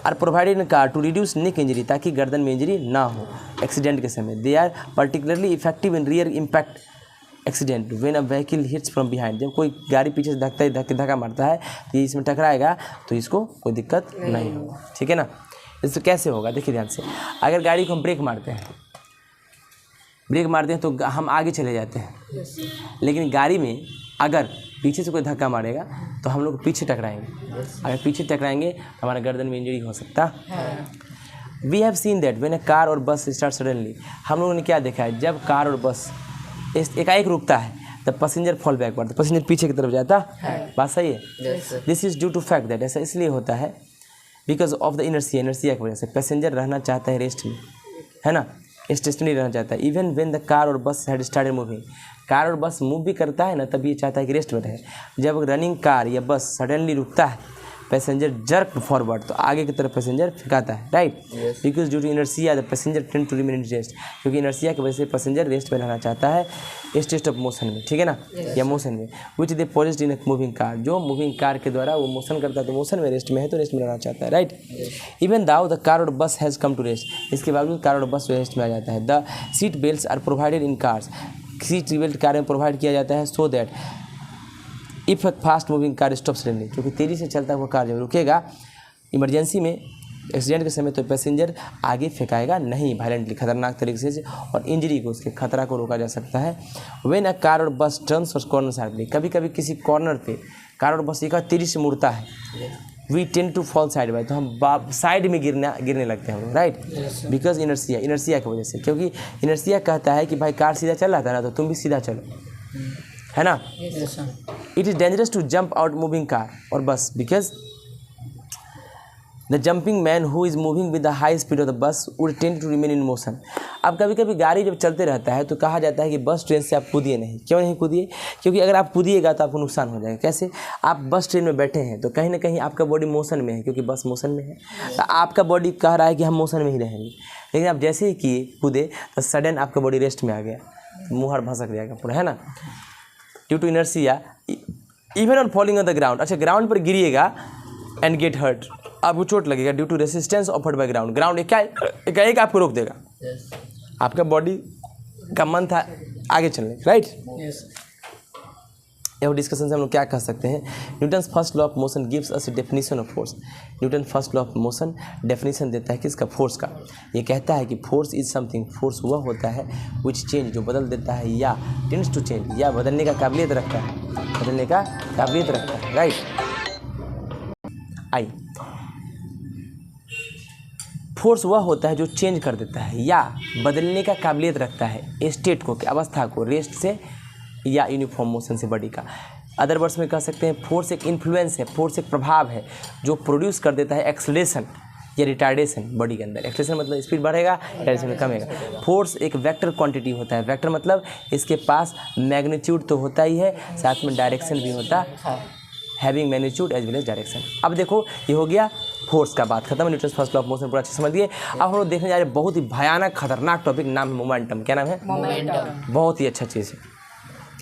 Are provided in car to reduce neck injury, ताकि गर्दन में इंजरी ना हो एक्सीडेंट के समय। They are particularly effective in rear impact accident when a vehicle hits from behind, जब कोई गाड़ी पीछे से धक्का मारता है तो ये इसमें टकराएगा तो इसको कोई दिक्कत नहीं होगा, ठीक है ना। इससे कैसे होगा? देखिए ध्यान से, अगर गाड़ी को हम ब्रेक मारते हैं तो हम आगे चले जाते हैं, लेकिन गाड़ी में अगर पीछे से कोई धक्का मारेगा तो हम लोग पीछे टकराएंगे, अगर पीछे टकराएंगे तो हमारा गर्दन में इंजरी हो सकता है। We have seen that when a car और बस स्टार्ट सडनली, हम लोगों ने क्या देखा है? जब कार और बस एकाएक रुकता है तब पैसेंजर फॉल बैकवर्ड, पैसेंजर पीछे की तरफ जाता है, बात सही है। This is due to fact that, ऐसा इसलिए होता है because of the inertia, inertia की वजह से पैसेंजर रहना चाहता है रेस्ट में, है ना, स्टेशनरी रहना चाहता है। इवन व्हेन द कार और बस हैड स्टार्टेड मूविंग, कार और बस मूव भी करता है ना, तब ये चाहता है कि रेस्ट में रहे। जब रनिंग कार या बस सडनली रुकता है, पैसेंजर जर्क फॉरवर्ड, तो आगे की तरफ पैसेंजर फेंकाता है, right. Because due to inertia the passenger tend to remain in rest, क्योंकि इनर्सिया की वजह से पैसेंजर रेस्ट में रहना चाहता है स्टेट ऑफ मोशन में, ठीक है ना, या मोशन में। विच दे पॉजिस्ट इन मूविंग कार, जो मूविंग कार के द्वारा वो मोशन करता है तो मोशन में, रेस्ट में है तो रेस्ट में रहना चाहता है, right. Even though the car और bus has come to rest, इसके बावजूद कार और बस रेस्ट में आ जाता है। The seat belt are provided in cars, seat belt car में प्रोवाइड किया जाता है so that if a fast moving car stop suddenly, क्योंकि तेज़ी से चलता हुआ कार जब रुकेगा इमरजेंसी में, एक्सीडेंट के समय, तो पैसेंजर आगे फेंकाएगा नहीं वायलेंटली, खतरनाक तरीके से, और इंजरी को, उसके खतरा को रोका जा सकता है। व्हेन अ कार और बस टर्न्स और कॉर्नर शार्पली, कभी कभी किसी कॉर्नर पे कार और बस एक तेज़ी से मुड़ता है, we tend to fall side by, तो हम साइड में गिरने लगते हैं हम लोग, राइट। बिकॉज इनर्सिया, इनर्सिया की वजह से, क्योंकि इनर्सिया कहता है कि भाई कार सीधा चल रहा था ना, तो तुम भी सीधा चलो, है ना। It is dangerous to jump out moving car और bus, because the jumping man who is moving with the high speed of the bus would tend to remain in motion. अब कभी कभी गाड़ी जब चलते रहता है तो कहा जाता है कि बस ट्रेन से आप कूदिए नहीं। क्यों नहीं कूदिए? क्योंकि अगर आप कूदिएगा तो आपको नुकसान हो जाएगा। कैसे? आप बस ट्रेन में बैठे हैं तो कहीं ना कहीं आपका बॉडी मोशन में है, क्योंकि बस मोशन में है, तो आपका बॉडी कह रहा है कि हम मोशन में ही रहेंगे। लेकिन आप जैसे ही किए कूदे तो सडन आपका बॉडी रेस्ट में आ गया, मुँह भसक जाएगा पूरा, है ना। Due to inertia even on falling on the ground, अच्छा ग्राउंड पर गिरिएगा एंड गेट हर्ट, आपको चोट लगेगा। Due to resistance offered by ground, ground एक आपको रोक देगा। आपका बॉडी का मन था आगे चलने, राइट। यह डिस्कशन से हम लोग क्या कह सकते हैं? Newton's first law of motion gives us definition of force. Newton first law of motion definition देता है किसका? फोर्स का। ये कहता है कि फोर्स इज समथिंग, फोर्स वह होता है विच चेंज, जो बदल देता है, या टेंड्स टू चेंज, या बदलने का काबिलियत रखता है, बदलने का काबिलियत रखता है, राइट। आई फोर्स वह होता है जो चेंज कर देता है या बदलने का काबिलियत रखता है स्टेट को, अवस्था को, रेस्ट से या यूनिफॉर्म मोशन से बॉडी का। अदर वर्ड्स में कह सकते हैं फोर्स एक इन्फ्लुएंस है, फोर्स एक प्रभाव है जो प्रोड्यूस कर देता है एक्सेलरेशन या रिटार्डेशन बॉडी के अंदर। एक्सेलरेशन मतलब स्पीड बढ़ेगा, रिटार्डेशन कमेगा। फोर्स एक वेक्टर क्वांटिटी होता है। वेक्टर मतलब इसके पास मैग्नीट्यूड तो होता ही है, साथ में डायरेक्शन भी होता है, having magnitude as well as direction. अब देखो ये हो गया फोर्स का बात खत्म। Newton's first law of motion पूरा अच्छे समझ लिए। अब हम लोग देखने जा रहे हैं बहुत ही भयानक खतरनाक टॉपिक, नाम है मोमेंटम। क्या नाम है? मोमेंटम। बहुत ही अच्छा चीज़ है।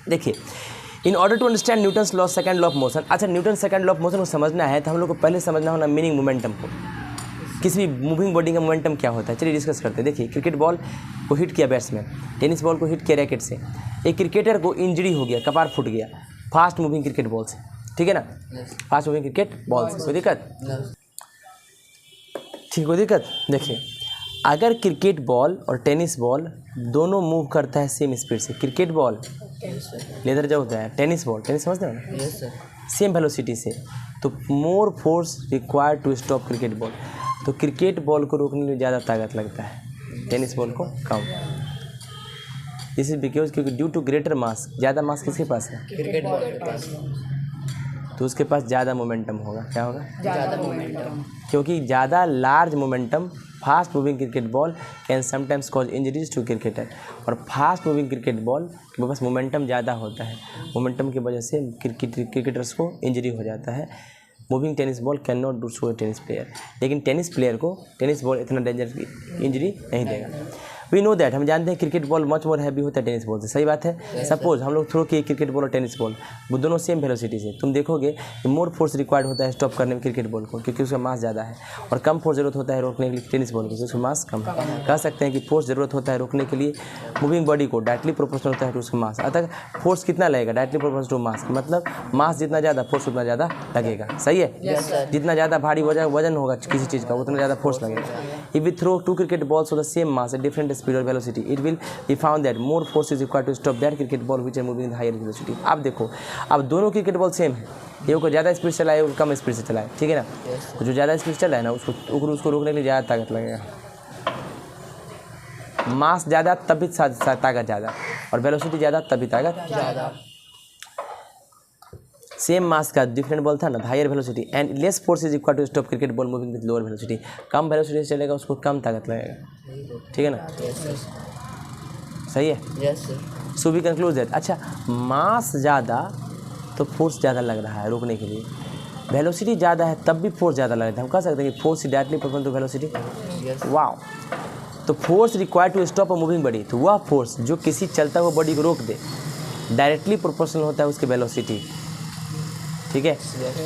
देखिए, in order to understand Newton's law second law of motion, अच्छा Newton second law of motion को समझना है तो हम लोग को पहले समझना होना मीनिंग मोमेंटम को। किसी भी मूविंग बॉडी का मोमेंटम क्या होता है, चलिए डिस्कस करते हैं। देखिए, क्रिकेट बॉल को हिट किया बैट्समैन, टेनिस बॉल को हिट किया रैकेट से, एक क्रिकेटर को इंजरी हो गया, कपार फूट गया फास्ट मूविंग क्रिकेट बॉल से, ठीक है ना, फास्ट मूविंग क्रिकेट बॉल से। कोई दिक्कत? ठीक, कोई दिक्कत? देखिए, अगर क्रिकेट बॉल और टेनिस बॉल दोनों मूव करता है सेम स्पीड से, क्रिकेट बॉल लेदर जो होता है, टेनिस बॉल, टेनिस समझते हो ना, यस सर, सेम वेलोसिटी से, तो more force required to stop cricket ball. तो क्रिकेट बॉल को रोकने में ज़्यादा ताकत लगता है, टेनिस बॉल को कम। दिस इज बिकॉज क्योंकि ड्यू टू ग्रेटर मास, ज़्यादा मास किसके पास है? क्रिकेट बॉल के पास तो उसके पास ज़्यादा मोमेंटम होगा। क्या होगा? ज़्यादा मोमेंटम। क्योंकि ज़्यादा large momentum fast moving cricket ball can sometimes cause injuries to cricketer. और फास्ट मूविंग क्रिकेट बॉल के पास मोमेंटम ज़्यादा होता है, मोमेंटम की वजह से क्रिकेटर्स को इंजरी हो जाता है। Moving tennis ball can not do so A tennis player, लेकिन टेनिस प्लेयर को टेनिस बॉल इतना डेंजर इंजरी नहीं देगा। वी नो दैट, हम जानते हैं cricket ball much more heavy होता है टेनिस बॉल से। सही बात है। सपोज हम लोग थ्रो किए क्रिकेट बॉल और टेनिस बॉल, वो दोनों सेम वेलोसिटी से, तुम देखोगे कि मोर फोर्स रिक्वायर्ड होता है स्टॉप करने में क्रिकेट बॉल को, क्योंकि उसका मास ज़्यादा है, और कम फोर्स जरूरत होता है रोकने के लिए टेनिस बॉल को, क्योंकि उसका मास कम है। कह सकते हैं कि फोर्स जरूरत होता है रोकने के लिए मूविंग बॉडी को डायरेक्टली प्रोपोर्शनल होता है टू उसका मास। अतः फोर्स कितना लगेगा? डायरेक्टली प्रोपोर्शनल टू मास, मतलब मास जितना ज़्यादा फोर्स उतना ज़्यादा लगेगा। सही है। जितना ज़्यादा भारी वजन होगा किसी चीज़ का उतना ज़्यादा फोर्स लगेगा। If we throw two cricket balls of the same mass at different speed और velocity, it will be found that more force is required to stop that cricket ball which are moving in higher velocity। अब देखो, अब दोनों cricket ball same है, एक को ज़्यादा speed चलाए, एक कम स्पीड से चलाए, ठीक है ना। तो जो ज़्यादा स्पीड चला है ना उसको रोकने के लिए ज़्यादा ताकत लगेगा। मास ज़्यादा तभी ताकत ज़्यादा, और वेलोसिटी ज़्यादा तभी ताकत ज़्यादा। सेम मास का डिफरेंट बॉल था ना, higher velocity and less force is equal to stop cricket ball moving with lower velocity. कम वेलोसिटी से चलेगा उसको कम ताकत लगेगा, ठीक है ना, सही है। Yes sir. So we conclude that, अच्छा मास ज़्यादा तो फोर्स ज़्यादा लग रहा है रोकने के लिए, वेलोसिटी ज़्यादा है तब भी फोर्स ज़्यादा लग रहा है। हम कह सकते हैं कि force is directly proportional to velocity. Wow, तो force required to stop a moving body, तो वह फोर्स जो किसी चलता हुआ बॉडी को रोक दे डायरेक्टली प्रोपोर्शनल होता है उसकी वेलोसिटी, ठीक है।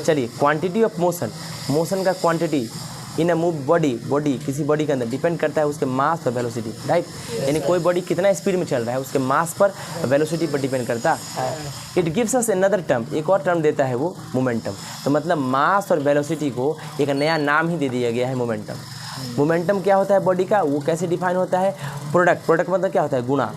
चलिए, क्वांटिटी ऑफ मोशन, मोशन का quantity in a move body किसी बॉडी के अंदर डिपेंड करता है उसके मास और वेलोसिटी, राइट। यानी कोई बॉडी कितना स्पीड में चल रहा है उसके मास पर वेलोसिटी पर डिपेंड करता है। It gives us another term, एक और टर्म देता है वो मोमेंटम। तो मतलब मास और वेलोसिटी को एक नया नाम ही दे दिया गया है, मोमेंटम। मोमेंटम क्या होता है बॉडी का, वो कैसे डिफाइन होता है, प्रोडक्ट मतलब क्या होता है, गुना।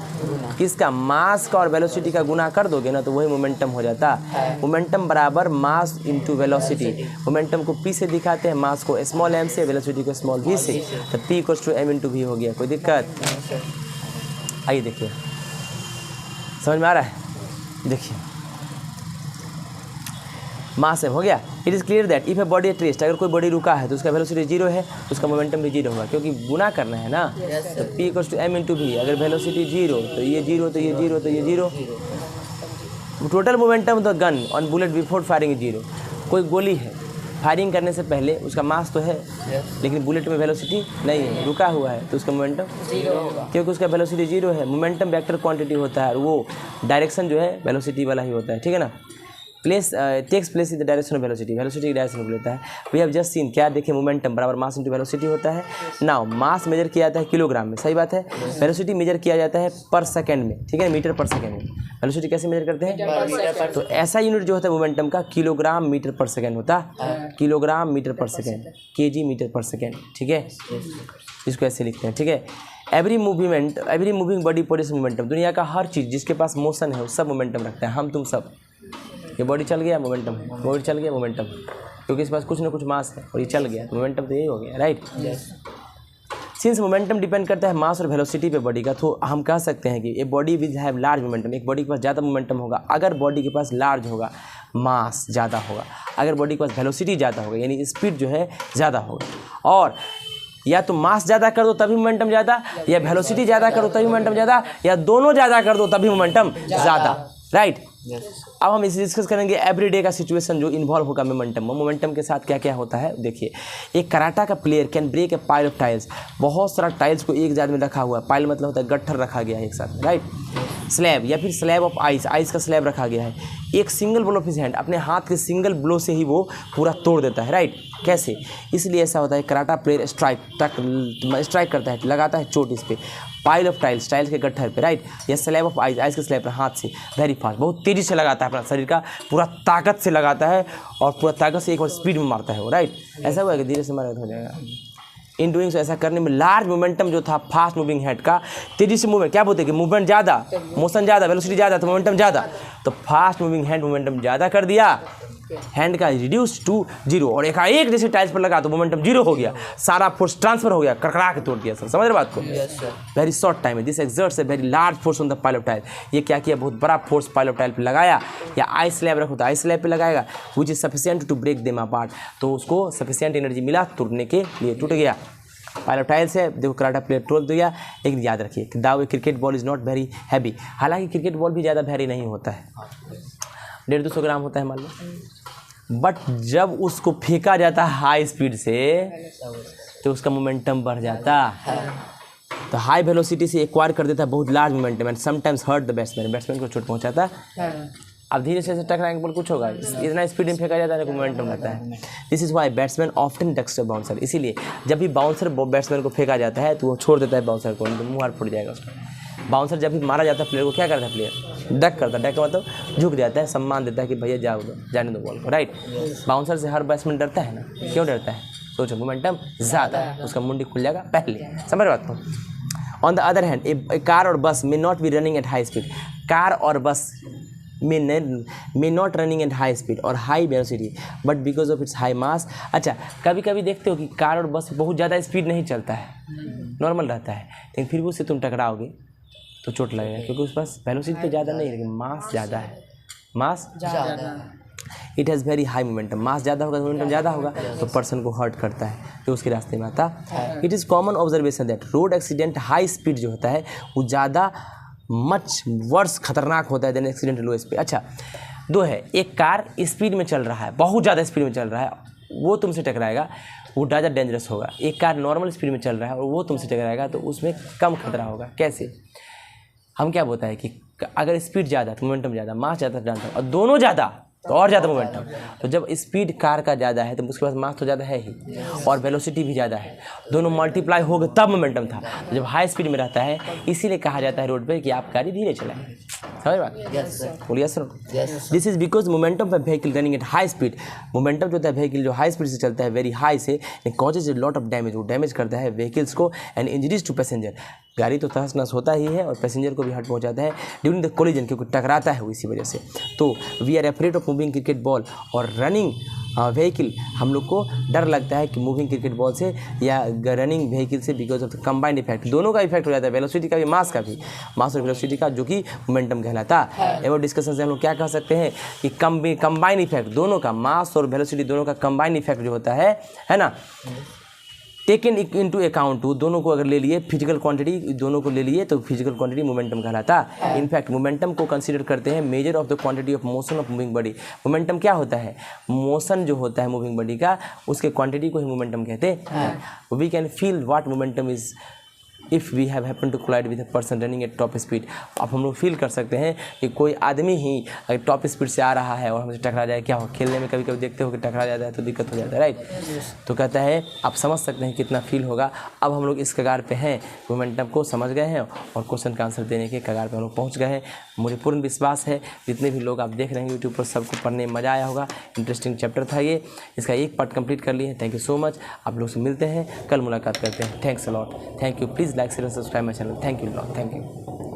किसका, मास का और वेलोसिटी का गुना कर दोगे ना तो वही मोमेंटम हो जाता है। मोमेंटम बराबर मास इंटू वेलोसिटी। मोमेंटम को पी से दिखाते हैं, मास को स्मॉल एम से, वेलोसिटी को स्मॉल वी से, तो P equals to M into V हो गया। कोई दिक्कत? आइए देखिए, समझ में आ रहा है, देखिए मास एम हो गया। It is clear that if a body at rest, अगर कोई बॉडी रुका है तो उसका वेलोसिटी जीरो है, उसका मोमेंटम भी जीरो होगा, क्योंकि गुना करना है ना। तो P equals to M into V, अगर वेलोसिटी जीरो तो ये जीरो, तो ये जीरो, तो ये zero. Total momentum of the gun on bullet before firing is zero. कोई गोली है, फायरिंग करने से पहले उसका मास तो है, लेकिन बुलेट में वेलोसिटी नहीं है, रुका हुआ है, तो उसका मोमेंटम जीरो होगा, क्योंकि उसका वेलोसिटी जीरो है। मोमेंटम वेक्टर क्वांटिटी होता है और वो डायरेक्शन जो है वेलोसिटी वाला ही होता है, ठीक है ना। Place takes place in the direction of velocity, velocity की डायरेक्शन में लेता है। वी हैव जस्ट सीन, क्या देखें, मोमेंटम बराबर मास इंटू वेलोसिटी होता है। नाउ मास मेजर किया जाता है किलोग्राम में, सही बात है। वेलोसिटी मेजर किया जाता है पर सेकंड में, ठीक है, मीटर पर सेकंड में। वेलोसिटी कैसे मेजर करते हैं, तो ऐसा यूनिट जो होता है मोमेंटम का किलोग्राम मीटर पर सेकंड होता है, किलोग्राम मीटर पर सेकंड, केजी मीटर पर सेकंड, ठीक है, इसको ऐसे लिखते हैं, ठीक है। Every moving body produce momentum, दुनिया का हर चीज़ जिसके पास मोशन है वो सब मोमेंटम रखता है। हम तुम सब, ये बॉडी चल गया मोमेंटम, बॉडी चल गया मोमेंटम, क्योंकि इसके पास कुछ ना कुछ मास है और ये चल गया, मोमेंटम तो यही हो गया, राइट। सिंस मोमेंटम डिपेंड करता है मास और वेलोसिटी पे बॉडी का, तो हम कह सकते हैं कि a body will have large momentum, एक बॉडी के पास ज़्यादा मोमेंटम होगा अगर बॉडी के पास लार्ज होगा, मास ज़्यादा होगा अगर बॉडी के पास वेलोसिटी ज़्यादा होगा, यानी स्पीड जो है ज़्यादा होगा। और या तो मास ज़्यादा कर दो तभी मोमेंटम ज़्यादा, या वेलोसिटी ज़्यादा कर दो तभी मोमेंटम ज़्यादा, या दोनों ज़्यादा कर दो तभी मोमेंटम ज़्यादा, राइट। अब हम इसे डिस्कस करेंगे एवरीडे का सिचुएशन जो इन्वॉल्व होगा मोमेंटम। मोमेंटम के साथ क्या क्या होता है देखिए। एक कराटा का player can break a pile of tiles, बहुत सारा टाइल्स को एक जात में रखा हुआ है, पाइल मतलब होता है गट्ठर रखा गया है एक साथ, राइट। स्लैब या फिर स्लैब ऑफ आइस, आइस का स्लैब रखा गया है, एक single blow of his hand, अपने हाथ के सिंगल ब्लो से ही वो पूरा तोड़ देता है, राइट। कैसे, इसलिए ऐसा होता है, कराटा प्लेयर स्ट्राइक करता है, लगाता है चोट इस पर, पाइल ऑफ टाइल्स, टाइल्स के गट्ठर पे, राइट, या स्लैब ऑफ आइस, आइस के स्लैब पर हाथ से वेरी फास्ट, बहुत तेज़ी से लगाता है, अपना शरीर का पूरा ताकत से लगाता है और पूरा ताकत से एक बार स्पीड में मारता है वो, राइट। ऐसा हुआ कि धीरे से मारा हो जाएगा। इन डूइंग सो, ऐसा करने में लार्ज मोमेंटम जो था फास्ट मूविंग हेड का, तेजी से मूवमेंट, क्या बोलते हैं कि मूवमेंट ज़्यादा, मोशन ज़्यादा, वेलोसिटी ज़्यादा तो मोमेंटम ज़्यादा, तो फास्ट मूविंग हैंड मोमेंटम ज़्यादा कर दिया, हैंड का रिड्यूस टू जीरो, और एक जैसे टाइल्स पर लगा तो मोमेंटम जीरो हो गया, सारा फोर्स ट्रांसफर हो गया, कड़कड़ा के तोड़ दिया। सर समझ रहे बात को? वेरी शॉर्ट टाइम है, this exerts a very large force on the pile of tile. ये क्या किया, बहुत बड़ा फोर्स पाइल ऑफ टाइल पे लगाया, या आइस स्लैब रखो तो आइस स्लैब पे लगाएगा, which is sufficient to break them apart, तो उसको सफिशिएंट एनर्जी मिला तोड़ने के लिए, टूट गया। पाइल ऑफ टाइल से देखो कराटा प्लेयर तोड़ दिया। एक याद रखिए, दाव cricket ball is not very heavy, हालांकि क्रिकेट बॉल भी ज़्यादा भारी नहीं होता है, 150-200 ग्राम होता है मान लो, बट जब उसको फेंका जाता है हाई स्पीड से तो उसका मोमेंटम बढ़ जाता है, तो हाई वेलोसिटी से एक्वायर कर देता है बहुत large momentum and sometimes hurt the batsman को चोट पहुंचाता है। अब धीरे से टकराएंगे बोल कुछ होगा, इतना स्पीड में फेंका जाता है मोमेंटम रहता है। This is why batsman often ducks a bouncer, इसीलिए जब भी बाउंसर बैट्समैन को फेंका जाता है तो वो छोड़ देता है बाउंसर को, तो मुँह हार फूट जाएगा उसका। बाउंसर जब भी मारा जाता है प्लेयर को क्या करता है, प्लेयर डक करता है, डक का मतलब झुक जाता है, सम्मान देता है कि भैया जाओ दो, जाने दो बॉल को, राइट। बाउंसर से हर बैट्समैन डरता है ना, क्यों डरता है, सोचो मोमेंटम ज़्यादा है, उसका मुंडी खुल जाएगा पहले, समझ बात को। On the other hand A car और बस may not be running at high speed, car और बस may not running at high speed और high velocity but because of its high mass। अच्छा, कभी कभी देखते हो कि कार और बस बहुत ज़्यादा स्पीड नहीं चलता है, नॉर्मल रहता है, लेकिन फिर भी उससे तुम टकराओगे तो चोट लगेगा, क्योंकि उसके पास वेलोसिटी तो ज़्यादा नहीं है लेकिन मास ज़्यादा है, मास ज़्यादा। It has very high momentum, mass ज़्यादा होगा तो मोमेंटम ज़्यादा होगा, तो पर्सन को हर्ट करता है जो उसके रास्ते में आता है। It is common observation that road accident high speed जो होता है वो ज़्यादा मच वर्स खतरनाक होता है देन एक्सीडेंट लो स्पीड। अच्छा, दो है, एक कार स्पीड में चल रहा है, बहुत ज़्यादा स्पीड में चल रहा है, वो तुमसे टकराएगा, वो ज़्यादा डेंजरस होगा। एक कार नॉर्मल स्पीड में चल रहा है और वो तुमसे टकराएगा तो उसमें कम खतरा होगा। कैसे? हम क्या बोलता है कि अगर स्पीड ज़्यादा तो मोमेंटम ज़्यादा, मास ज़्यादा तो डांस, और दोनों ज़्यादा तो और ज़्यादा मोमेंटम। तो जब स्पीड कार का ज़्यादा है तो उसके पास मास तो ज़्यादा है ही और वेलोसिटी भी ज़्यादा है, दोनों मल्टीप्लाई हो गए तब मोमेंटम था। तो जब हाई स्पीड में रहता है इसीलिए कहा जाता है रोड पे कि आप गाड़ी धीरे चलाएं। समझ बात? बोलिए sir. This is because momentum of vehicle running at high speed, momentum जो होता है व्हीकल जो हाई स्पीड से चलता है वेरी हाई से, causes a lot of damage, वो डैमेज करता है व्हीकल्स को एंड इंजरीज टू पैसेंजर, गाड़ी तो तहस नहस होता ही है और पैसेंजर को भी हर्ट पहुंचाता है ड्यूरिंग द कोलिजन, क्योंकि टकराता है वो इसी वजह से। तो we are afraid of moving cricket ball और रनिंग व्हीकल, हम लोग को डर लगता है कि मूविंग क्रिकेट बॉल से या रनिंग व्हीकल से because of the combined effect, दोनों का इफेक्ट हो जाता है, वेलोसिटी का भी मास का भी, मास और वेलोसिटी का, जो कि मोमेंटम कहलाता है। एवं डिस्कशन से हम लोग क्या कह सकते हैं कि कंबाइंड इफेक्ट, दोनों का मास और वेलोसिटी दोनों का कंबाइंड इफेक्ट जो होता है ना, टेकन इनटू अकाउंट, दोनों को अगर ले लिए फिजिकल क्वांटिटी, दोनों को ले लिए तो फिजिकल क्वांटिटी मोमेंटम कहलाता है। इनफैक्ट मोमेंटम को कंसीडर करते हैं measure of the quantity of motion of moving body. Momentum क्या होता है? मोशन जो होता है मूविंग बॉडी का, उसके क्वांटिटी को ही मोमेंटम कहते हैं। We can feel what momentum is if we have happen to collide with a person running at top speed. अब हम लोग फील कर सकते हैं कि कोई आदमी ही अगर टॉप स्पीड से आ रहा है और हमसे टकरा जाए, क्या हो, खेलने में कभी कभी देखते हो कि टकरा जाता है तो दिक्कत हो जाता है, राइट? तो कहता है आप समझ सकते हैं कितना फील होगा। अब हम लोग इस कगार पे हैं, मोमेंटम को समझ गए हैं और क्वेश्चन का आंसर देने के कगार पे हम लोग पहुँच गए हैं। मुझे पूर्ण विश्वास है जितने भी लोग आप देख रहे हैं यूट्यूब पर, सबको पढ़ने में मज़ा आया होगा। इंटरेस्टिंग चैप्टर था ये, इसका एक पार्ट कंप्लीट कर लिए। Thank you so much. आप लोग से मिलते हैं, कल मुलाकात करते हैं। Thanks a lot, thank you. Please like share subscribe my channel. Thank you lot, thank you.